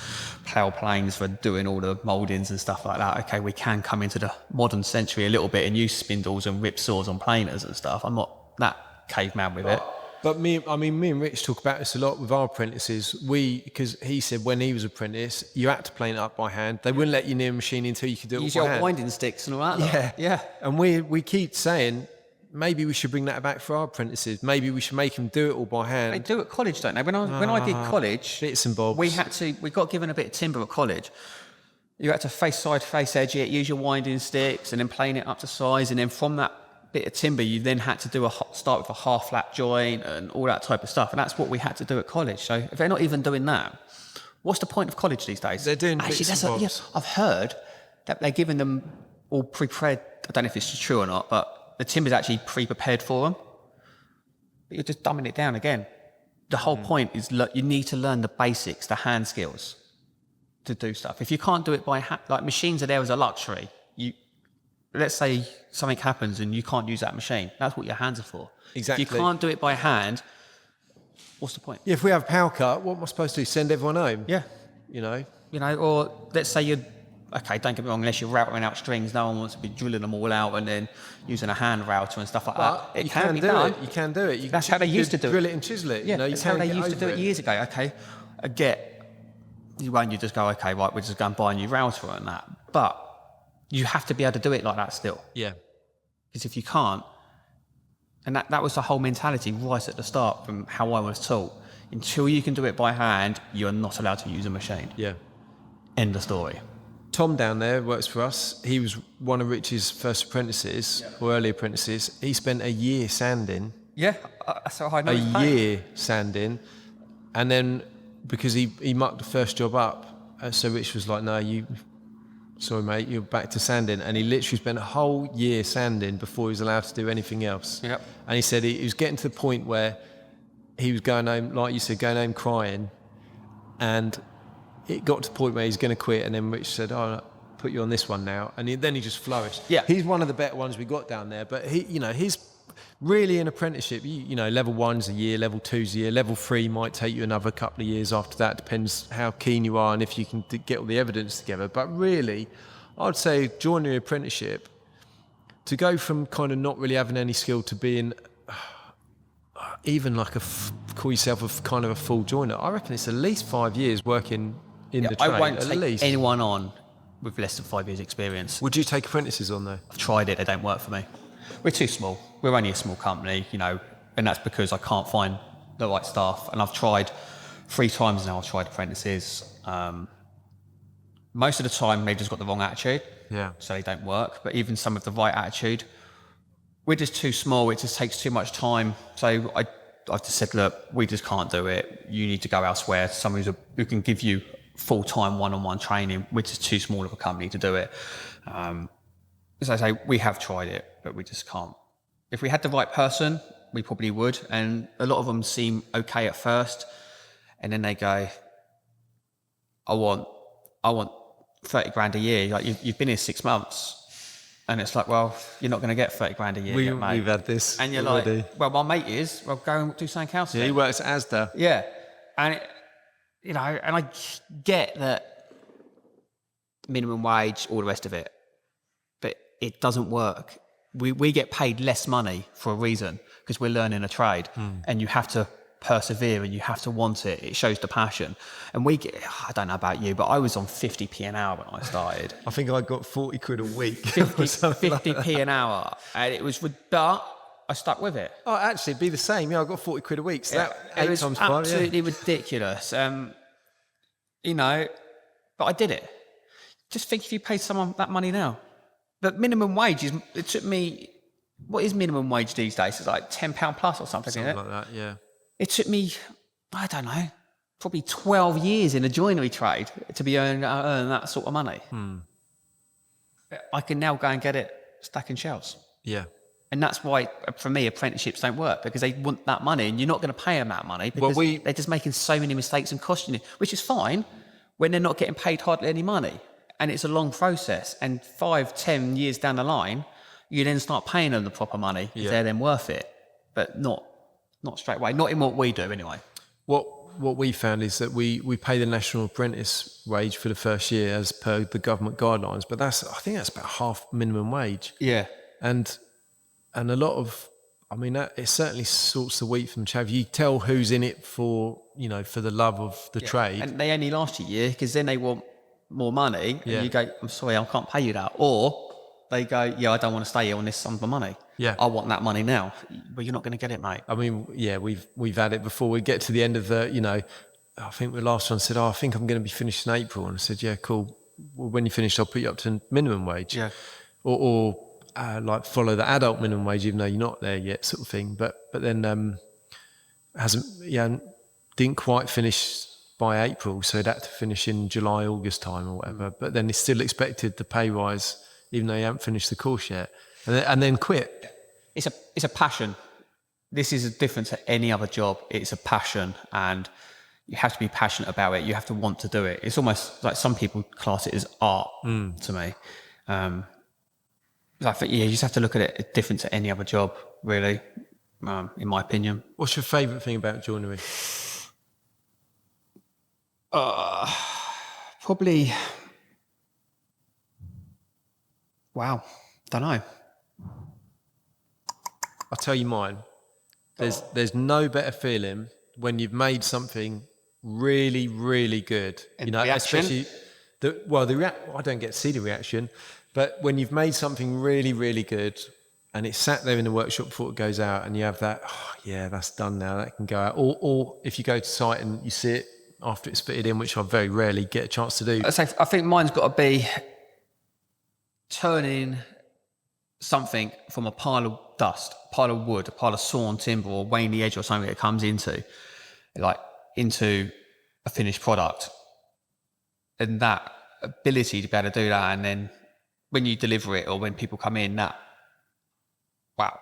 plough planes for doing all the mouldings and stuff like that. Okay, we can come into the modern century a little bit and use spindles and rip saws on planers and stuff. I'm not that caveman with it. But me and Rich talk about this a lot with our apprentices. Because he said when he was apprentice, you had to plane it up by hand. They wouldn't let you near a machine until you could do it Use by your hand. winding sticks and all that. Yeah. And we keep saying, maybe we should bring that back for our apprentices. Maybe we should make them do it all by hand. They do at college, don't they? When I did college, bits and bobs. we got given a bit of timber at college. You had to face edge it, use your winding sticks, and then plane it up to size. And then from that bit of timber, you then had to start with a half flat joint and all that type of stuff. And that's what we had to do at college. So if they're not even doing that, what's the point of college these days? They're doing bits and bobs. Yeah, I've heard that they're giving them all prepared. I don't know if it's true or not, but the timber's actually pre-prepared for them. But you're just dumbing it down again. The whole point is you need to learn the basics, the hand skills to do stuff. If you can't do it by hand, like machines are there as a luxury. Let's say something happens and you can't use that machine. That's what your hands are for. Exactly. If you can't do it by hand, what's the point? Yeah, if we have power cut, what am I supposed to do? Send everyone home? Yeah. You know, or let's say okay, don't get me wrong, unless you're routing out strings, no one wants to be drilling them all out and then using a hand router and stuff like that. It can be done. You can do it. That's how they used to do it. Drill it and chisel it. Yeah, that's how they used to do it years ago. Okay, you just go, okay, right, we're just going to buy a new router and that. But you have to be able to do it like that still. Yeah. Because if you can't, and that was the whole mentality right at the start from how I was taught. Until you can do it by hand, you are not allowed to use a machine. Yeah. End of story. Tom down there works for us. He was one of Rich's first apprentices, or early apprentices. He spent a year sanding. Yeah, so I know. A year sanding. And then, because he mucked the first job up, so Rich was like, no, sorry mate, you're back to sanding. And he literally spent a whole year sanding before he was allowed to do anything else. Yep. And he said he was getting to the point where he was going home, like you said, going home crying. And it got to the point where he's going to quit, and then Rich said, I'll put you on this one now. And then he just flourished. Yeah. He's one of the better ones we got down there, but he's really an apprenticeship. Level 1's a year, level 2's a year, level 3 might take you another couple of years after that. Depends how keen you are and if you can get all the evidence together. But really, I'd say joinery apprenticeship, to go from kind of not really having any skill to being even like call yourself a kind of a full joiner, I reckon it's at least 5 years working in the trade. I won't at take least. anyone on with less than 5 years experience. Would you take apprentices on though? I've tried it, they don't work for me. We're too small. We're only a small company, and that's because I can't find the right staff. And I've tried 3 times now, I've tried apprentices. Most of the time, they've just got the wrong attitude. Yeah. So they don't work. But even some of the right attitude, we're just too small. It just takes too much time. So I've just said, look, we just can't do it. You need to go elsewhere. Someone who can give you full-time one-on-one training. We're just too small of a company to do it. As I say, we have tried it, but we just can't. If we had the right person, we probably would. And a lot of them seem okay at first. And then they go, I want 30 grand a year. Like you've been here 6 months. And it's like, well, you're not going to get 30 grand a year yet, mate. We've had this. And you're already. Like, well, my mate is. Well, go and do something else. Yeah, he works at Asda. Yeah. And, and I get that minimum wage, all the rest of it. But it doesn't work. We get paid less money for a reason, because we're learning a trade. And you have to persevere and you have to want it. It shows the passion. And I don't know about you, but I was on 50p an hour when I started. I think I got 40 quid a week. 50p an hour. And it was, but I stuck with it. Oh, actually, it'd be the same. Yeah, I got 40 quid a week. So that it 8 was times 5. absolutely ridiculous. But I did it. Just think if you paid someone that money now. But minimum wage it took me, what is minimum wage these days? It's like £10 plus or something, isn't it? Something like that, yeah. It took me, I don't know, probably 12 years in a joinery trade to be earn that sort of money. I can now go and get it stacking shelves. Yeah. And that's why, for me, apprenticeships don't work, because they want that money and you're not going to pay them that money because they're just making so many mistakes and costing you, which is fine when they're not getting paid hardly any money. And it's a long process. And 5-10 years down the line, you then start paying them the proper money if they're then worth it, but not straight away. Not in what we do anyway. What we found is that we pay the national apprentice wage for the first year as per the government guidelines, but I think that's about half minimum wage. Yeah. And a lot of, I mean, it certainly sorts the wheat from chaff. You tell who's in it for, for the love of the trade. And they only last a year because then they want more money. And you go, I'm sorry, I can't pay you that. Or they go, I don't want to stay here on this sum of money. Yeah. I want that money now. But you're not going to get it, mate. I mean, we've had it before. We get to the end of the, I think the last one said, I think I'm going to be finished in April. And I said, yeah, cool. Well, when you finish, I'll put you up to minimum wage. Yeah. Or like follow the adult minimum wage, even though you're not there yet, sort of thing. But then didn't quite finish by April, so he'd had to finish in July, August time or whatever. But then he still expected the pay rise, even though he hadn't finished the course yet, and then quit. It's a passion. This is different to any other job. It's a passion, and you have to be passionate about it. You have to want to do it. It's almost like some people class it as art to me. I think you just have to look at it different to any other job, really, in my opinion. What's your favourite thing about joinery? Probably. Wow, don't know. I'll tell you mine. There's no better feeling when you've made something really, really good. And reaction? Especially I don't get to see the reaction. But when you've made something really, really good and it's sat there in the workshop before it goes out and you have that, that's done now, that can go out. Or if you go to site and you see it after it's fitted in, which I very rarely get a chance to do. I think mine's got to be turning something from a pile of dust, a pile of wood, a pile of sawn timber or weighing the edge or something it comes into a finished product. And that ability to be able to do that, and then when you deliver it or when people come in, wow,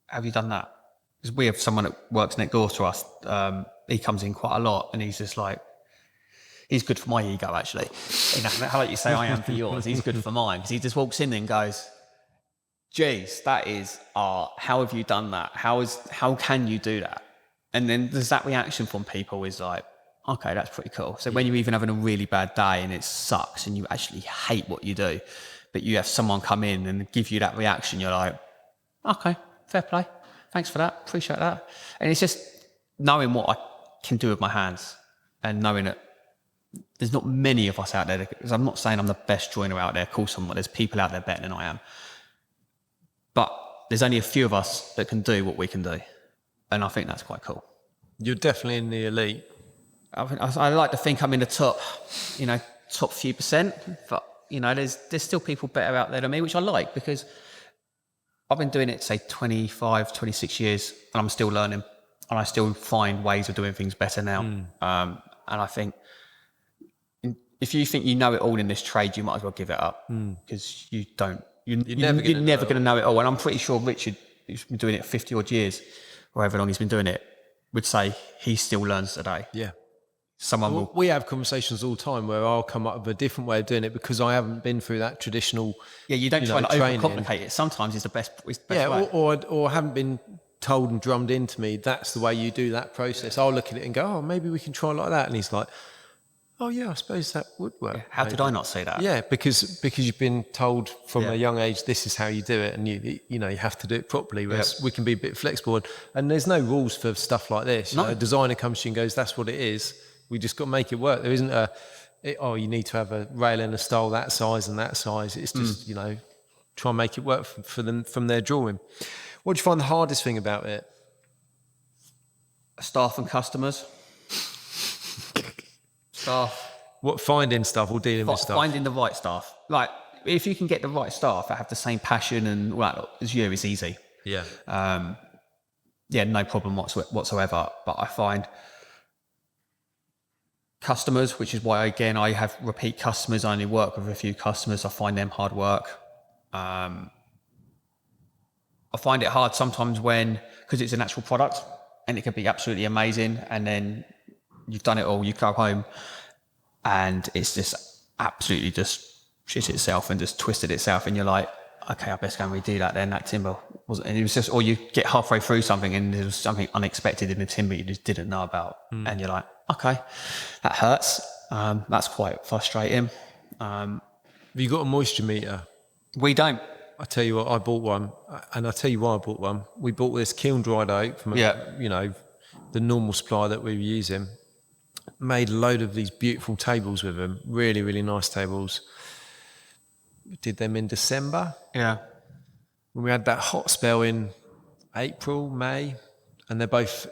have you done that? Because we have someone that works next door to us. He comes in quite a lot and he's just like, he's good for my ego, actually. How like you say I am for yours, he's good for mine. Because he just walks in and goes, geez, that is art. How have you done that? How can you do that? And then there's that reaction from people is like, okay, that's pretty cool. So when you're even having a really bad day and it sucks and you actually hate what you do, but you have someone come in and give you that reaction, you're like, okay, fair play. Thanks for that. Appreciate that. And it's just knowing what I can do with my hands and knowing that there's not many of us out there. Because I'm not saying I'm the best joiner out there. Of course I'm not. There's people out there better than I am. But there's only a few of us that can do what we can do. And I think that's quite cool. You're definitely in the elite. I like to think I'm in the top few percent, but there's still people better out there than me, which I like, because I've been doing it, say 25, 26 years, and I'm still learning, and I still find ways of doing things better now. And I think if you think you know it all in this trade, you might as well give it up, because you don't. You're never going to know it all. And I'm pretty sure Richard, who's been doing it 50 odd years, or however long he's been doing it, would say he still learns today. Yeah. We have conversations all the time where I'll come up with a different way of doing it because I haven't been through that traditional. Yeah, you don't try to overcomplicate it. Sometimes it's the best way. Or haven't been told and drummed into me that's the way you do that process. I'll look at it and go, oh, maybe we can try like that. And he's like, oh yeah, I suppose that would work. Yeah, how did I not say that? Yeah, because you've been told from a young age this is how you do it, and you have to do it properly. Whereas we can be a bit flexible, and there's no rules for stuff like this. A designer comes to you and goes, that's what it is. We just got to make it work. There isn't you need to have a rail and a style that size and that size. It's just, try and make it work for them from their drawing. What do you find the hardest thing about it? Staff and customers. Staff. What, finding stuff or dealing with stuff? Finding the right staff. Like, if you can get the right staff that have the same passion and all that as you, it's easy. Yeah. No problem whatsoever. But I find customers, which is why, again, I have repeat customers. I only work with a few customers. I find them hard work. I find it hard sometimes because it's an actual product and it can be absolutely amazing. And then you've done it all, you go home and it's just absolutely just shit itself and just twisted itself. And you're like, okay, I best go and redo that then. That timber wasn't, and it was just, or you get halfway through something and there was something unexpected in the timber you just didn't know about. And you're like, okay, that hurts. That's quite frustrating. Have you got a moisture meter? We don't. I tell you what, I bought one, and I'll tell you why I bought one. We bought this kiln dried oak from, the normal supply that we were using. Made a load of these beautiful tables with them, really, really nice tables. Did them in December. Yeah. When we had that hot spell in April, May, and they're both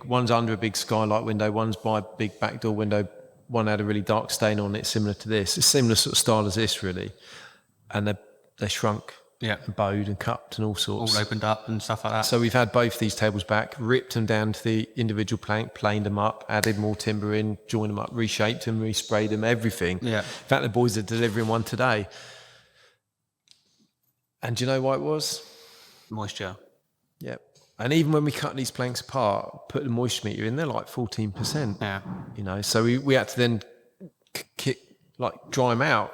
one's under a big skylight window, one's by a big back door window, one had a really dark stain on it, similar to this. It's similar sort of style as this, really. And they shrunk, and bowed and cupped and all sorts. All opened up and stuff like that. So we've had both these tables back, ripped them down to the individual plank, planed them up, added more timber in, joined them up, reshaped them, resprayed them, everything. Yeah. In fact, the boys are delivering one today. And do you know why it was? Moisture. Yep. And even when we cut these planks apart, put the moisture meter in, they're like 14%. Yeah. So we had to then dry them out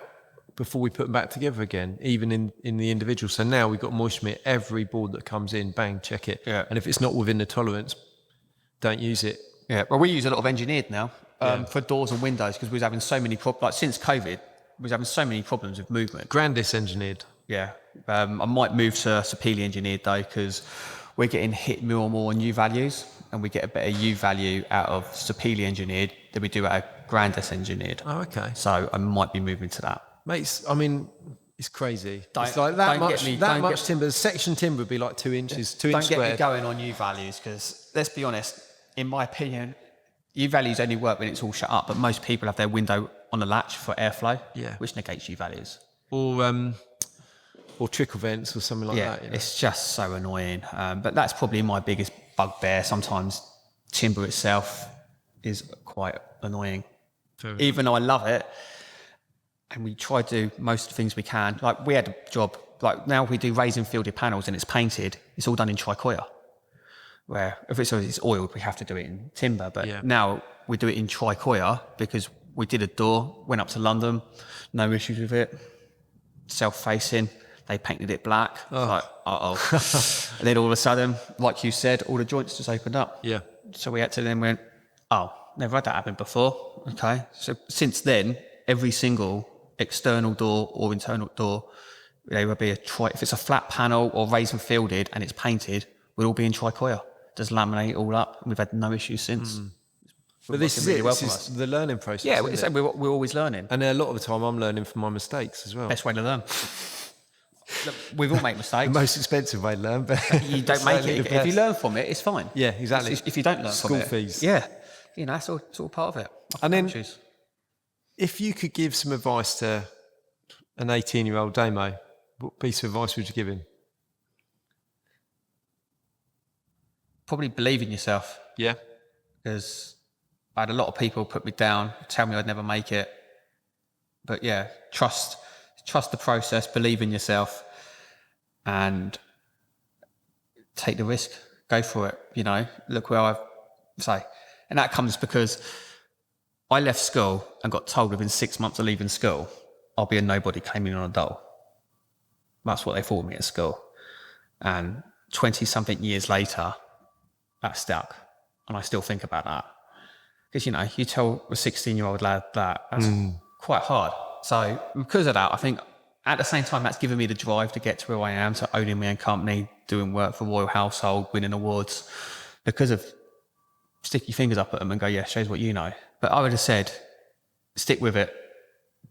before we put them back together again, even in the individual. So now we've got moisture meter. Every board that comes in, bang, check it. Yeah. And if it's not within the tolerance, don't use it. Yeah. Well, we use a lot of engineered now for doors and windows because we was having so many problems. Like since COVID, we was having so many problems with movement. Grandis engineered. Yeah. I might move to Sapele engineered though because we're getting hit more and more on U values and we get a better U value out of Sapele engineered than we do out of Grandis engineered. Oh, okay. So I might be moving to that. Mates, I mean, it's crazy. It's like that much timber. The section timber would be like 2 inches, 2 inches squared. Don't get me going on U values because let's be honest, in my opinion, U values only work when it's all shut up, but most people have their window on the latch for airflow, which negates U values. Or trickle vents or something like that. It's just so annoying. But that's probably my biggest bugbear. Sometimes timber itself is quite annoying. Even though I love it, and we try to do most of the things we can. Like we had a job, like now we do raised and fielded panels and it's painted, it's all done in tricoya. Where if it's oiled, we have to do it in timber. But now we do it in tricoya because we did a door, went up to London, no issues with it. Self-facing, they painted it black. Like, and then all of a sudden, like you said, all the joints just opened up. Yeah. So we had to then went, never had that happen before. Okay. So since then, every single external door or internal door, they would be if it's a flat panel or raised and fielded and it's painted, we'll all be in tricoya. Just laminate it all up. And we've had no issues since. But this is it. This is the learning process. Yeah, we're always learning. And a lot of the time I'm learning from my mistakes as well. Best way to learn. Look, we've all made mistakes. The most expensive way to learn, but you don't make it. If you learn from it, it's fine. Yeah, exactly. If you don't learn from it, school fees. Yeah, it's all part of it. And then, if you could give some advice to an 18-year-old demo, what piece of advice would you give him? Probably believe in yourself. Yeah. Because I had a lot of people put me down, tell me I'd never make it. But yeah, trust the process, believe in yourself, and take the risk. Go for it. Look where and that comes because I left school and got told within 6 months of leaving school, I'll be a nobody claiming on a dole. That's what they thought of me at school. And 20-something years later, that stuck. And I still think about that. Because, you tell a 16-year-old lad that's quite hard. So because of that, I think at the same time, that's given me the drive to get to where I am, to owning my own company, doing work for Royal Household, winning awards, because of stick your fingers up at them and go, yeah, shows what you know. But I would have said, stick with it,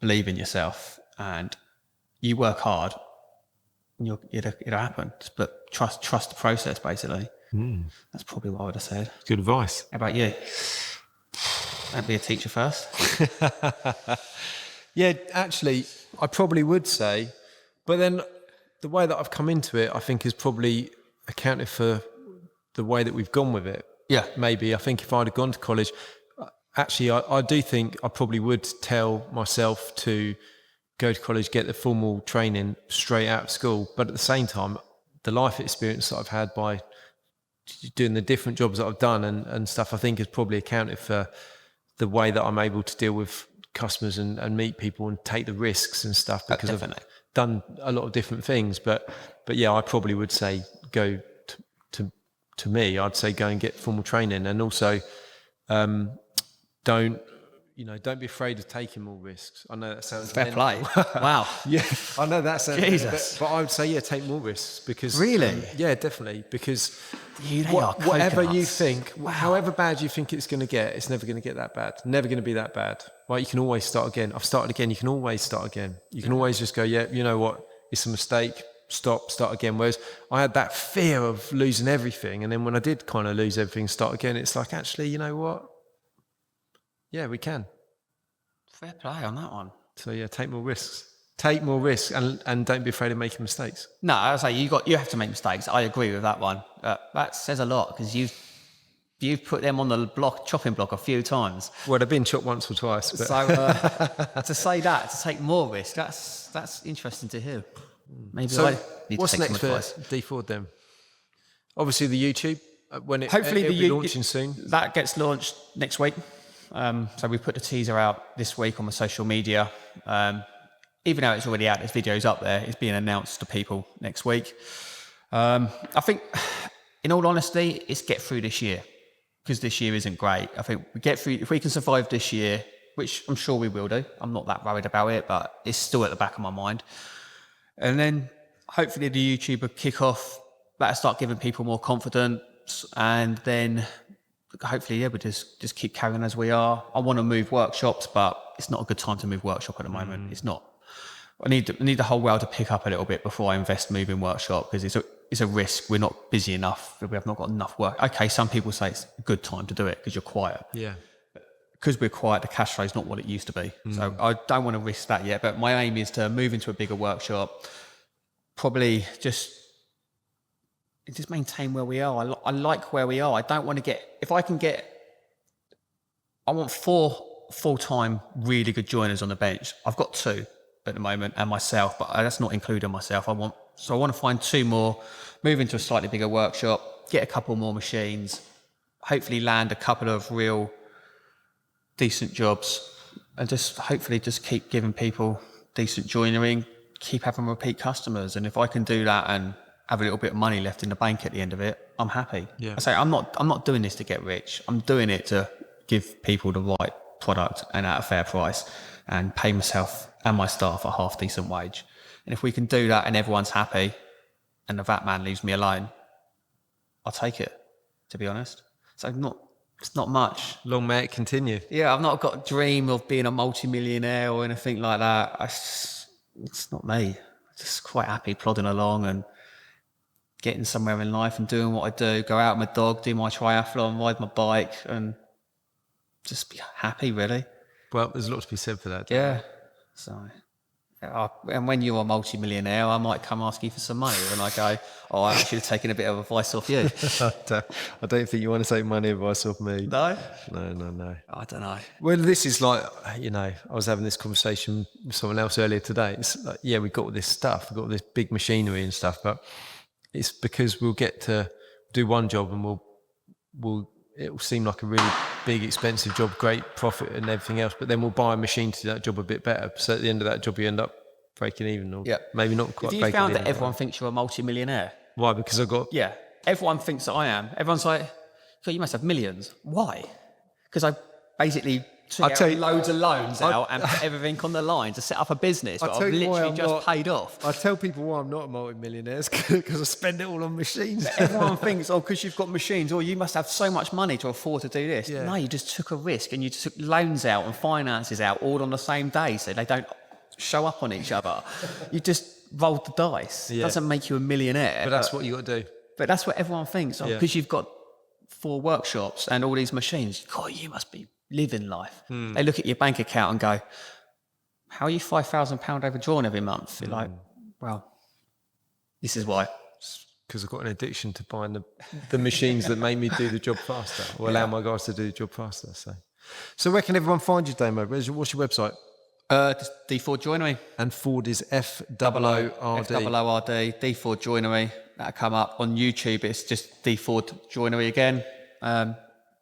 believe in yourself, and you work hard, and it'll happen. But trust the process, basically. That's probably what I would have said. Good advice. How about you? Don't be a teacher first. Yeah, actually, I probably would say, but then the way that I've come into it, I think, is probably accounted for the way that we've gone with it. Yeah. Maybe I think if I'd have gone to college, actually, I do think I probably would tell myself to go to college, get the formal training straight out of school. But at the same time, the life experience that I've had by doing the different jobs that I've done and stuff, I think has probably accounted for the way that I'm able to deal with customers and meet people and take the risks and stuff, because I've done a lot of different things. But yeah, I probably would say go to me, I'd say go and get formal training, and also don't be afraid of taking more risks. I know that sounds fair play. Wow. Yeah, I know that sounds Jesus. but I would say take more risks, because really, yeah, definitely, because whatever you think, however bad you think it's going to get, it's never going to get that bad. Never going to be that bad. Right? You can always start again. I've started again. You can always start again. You can always just go, yeah, you know what? It's a mistake. Start again. Whereas I had that fear of losing everything, and then when I did kind of lose everything, start again, it's like, actually, you know what? Yeah, we can. Fair play on that one. So yeah, take more risks. Take more risks, and don't be afraid of making mistakes. No, I was like, you have to make mistakes. I agree with that one. That says a lot, because you've put them on the chopping block a few times. Well, they've been chopped once or twice. But. So to say that, to take more risk, that's interesting to hear. Maybe so I need what's to take next some for advice. D Foord then? Obviously the YouTube, when Hopefully it'll be launching soon. That gets launched next week. So we put the teaser out this week on the social media. Even though it's already out, this video's up there. It's being announced to people next week. I think, in all honesty, it's get through this year, because this year isn't great. I think we get through, if we can survive this year, which I'm sure we will do. I'm not that worried about it, but it's still at the back of my mind. And then hopefully the YouTube will kick off, that'll start giving people more confidence, and then hopefully, yeah, we just keep carrying as we are. I want to move workshops, but it's not a good time to move workshop at the moment. It's not. I need the whole world to pick up a little bit before I invest moving workshop, because it's a risk. We're not busy enough. We have not got enough work. Okay, some people say it's a good time to do it because you're quiet. Yeah. Because we're quiet, the cash flow is not what it used to be. So I don't want to risk that yet. But my aim is to move into a bigger workshop, probably just maintain where we are. I like where we are. I don't want to I want 4 full-time really good joiners on the bench. I've got 2 at the moment, and myself, but that's not including myself. I want to find 2 more, move into a slightly bigger workshop, get a couple more machines, hopefully land a couple of real decent jobs, and just hopefully just keep giving people decent joinery, keep having repeat customers. And if I can do that and have a little bit of money left in the bank at the end of it, I'm happy. Yeah. I say I'm not doing this to get rich. I'm doing it to give people the right product and at a fair price, and pay myself and my staff a half decent wage. And if we can do that and everyone's happy, and the VAT man leaves me alone, I'll take it, to be honest. So it's not much. Long may it continue. Yeah, I've not got a dream of being a multi-millionaire or anything like that. It's not me. I'm just quite happy plodding along and getting somewhere in life and doing what I do. Go out with my dog, do my triathlon, ride my bike, and just be happy, really. Well, there's a lot to be said for that. Yeah. So, and when you're a multi-millionaire, I might come ask you for some money, and I go, "Oh, I should have taken a bit of advice off you." I don't think you want to take money advice off me. No. No. I don't know. Well, this is like, I was having this conversation with someone else earlier today. It's like, yeah, we've got all this stuff, we've got all this big machinery and stuff, but it's because we'll get to do one job and it will seem like a really big, expensive job, great profit and everything else, but then we'll buy a machine to do that job a bit better. So at the end of that job, you end up breaking even, or maybe not quite breaking even. Have you found that everyone thinks you're a multi-millionaire? Why? Because I've got... Yeah. Everyone thinks that I am. Everyone's like, "God, you must have millions." Why? Because I basically took loads of loans out and put everything on the line to set up a business, but I've literally just paid off. I tell people why I'm not a multi-millionaire, because I spend it all on machines. Everyone thinks, because you've got machines, you must have so much money to afford to do this. Yeah. No, you just took a risk, and you took loans out and finances out all on the same day, so they don't show up on each other. You just rolled the dice. It doesn't make you a millionaire. But that's what you got to do. But that's what everyone thinks. Because you've got 4 workshops and all these machines, God, you must be living life. They look at your bank account and go, "How are you £5,000 overdrawn every month?" You're like, well, this is why. Because I've got an addiction to buying the machines that make me do the job faster, or allow my guys to do the job faster. So So where can everyone find you, Damo? What's your website? Just D Foord Joinery. And Foord is F-O-O-R-D. F-O-O-R-D, D Foord Joinery. That'll come up on YouTube. It's just D Foord Joinery again. And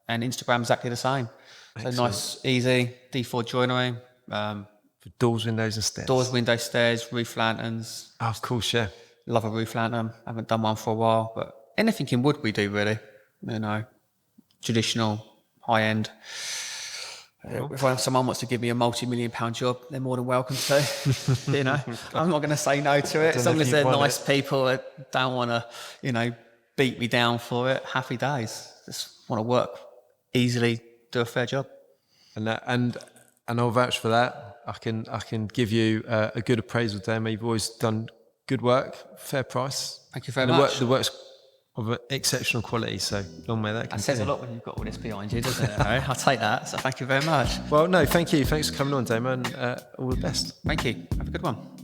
Instagram exactly the same. Excellent. So nice, easy, D Foord Joinery. For doors, windows and stairs. Doors, windows, stairs, roof lanterns. Oh, of course, yeah. Love a roof lantern. Haven't done one for a while, but anything in wood we do really. You know, traditional, high end. If someone wants to give me a multi-million-pound job, they're more than welcome to. You know, I'm not going to say no to it. As long as they're nice people that don't want to, you know, beat me down for it. Happy days. Just want to work easily, do a fair job. And I'll vouch for that. I can give you a good appraisal, Damo. You've always done good work, fair price. Thank you very much. The work's of exceptional quality, so long may that continue. That says a lot when you've got all this behind you, doesn't it? I'll take that. So thank you very much. Well, no, thank you. Thanks for coming on, Damo, and all the best. Thank you. Have a good one.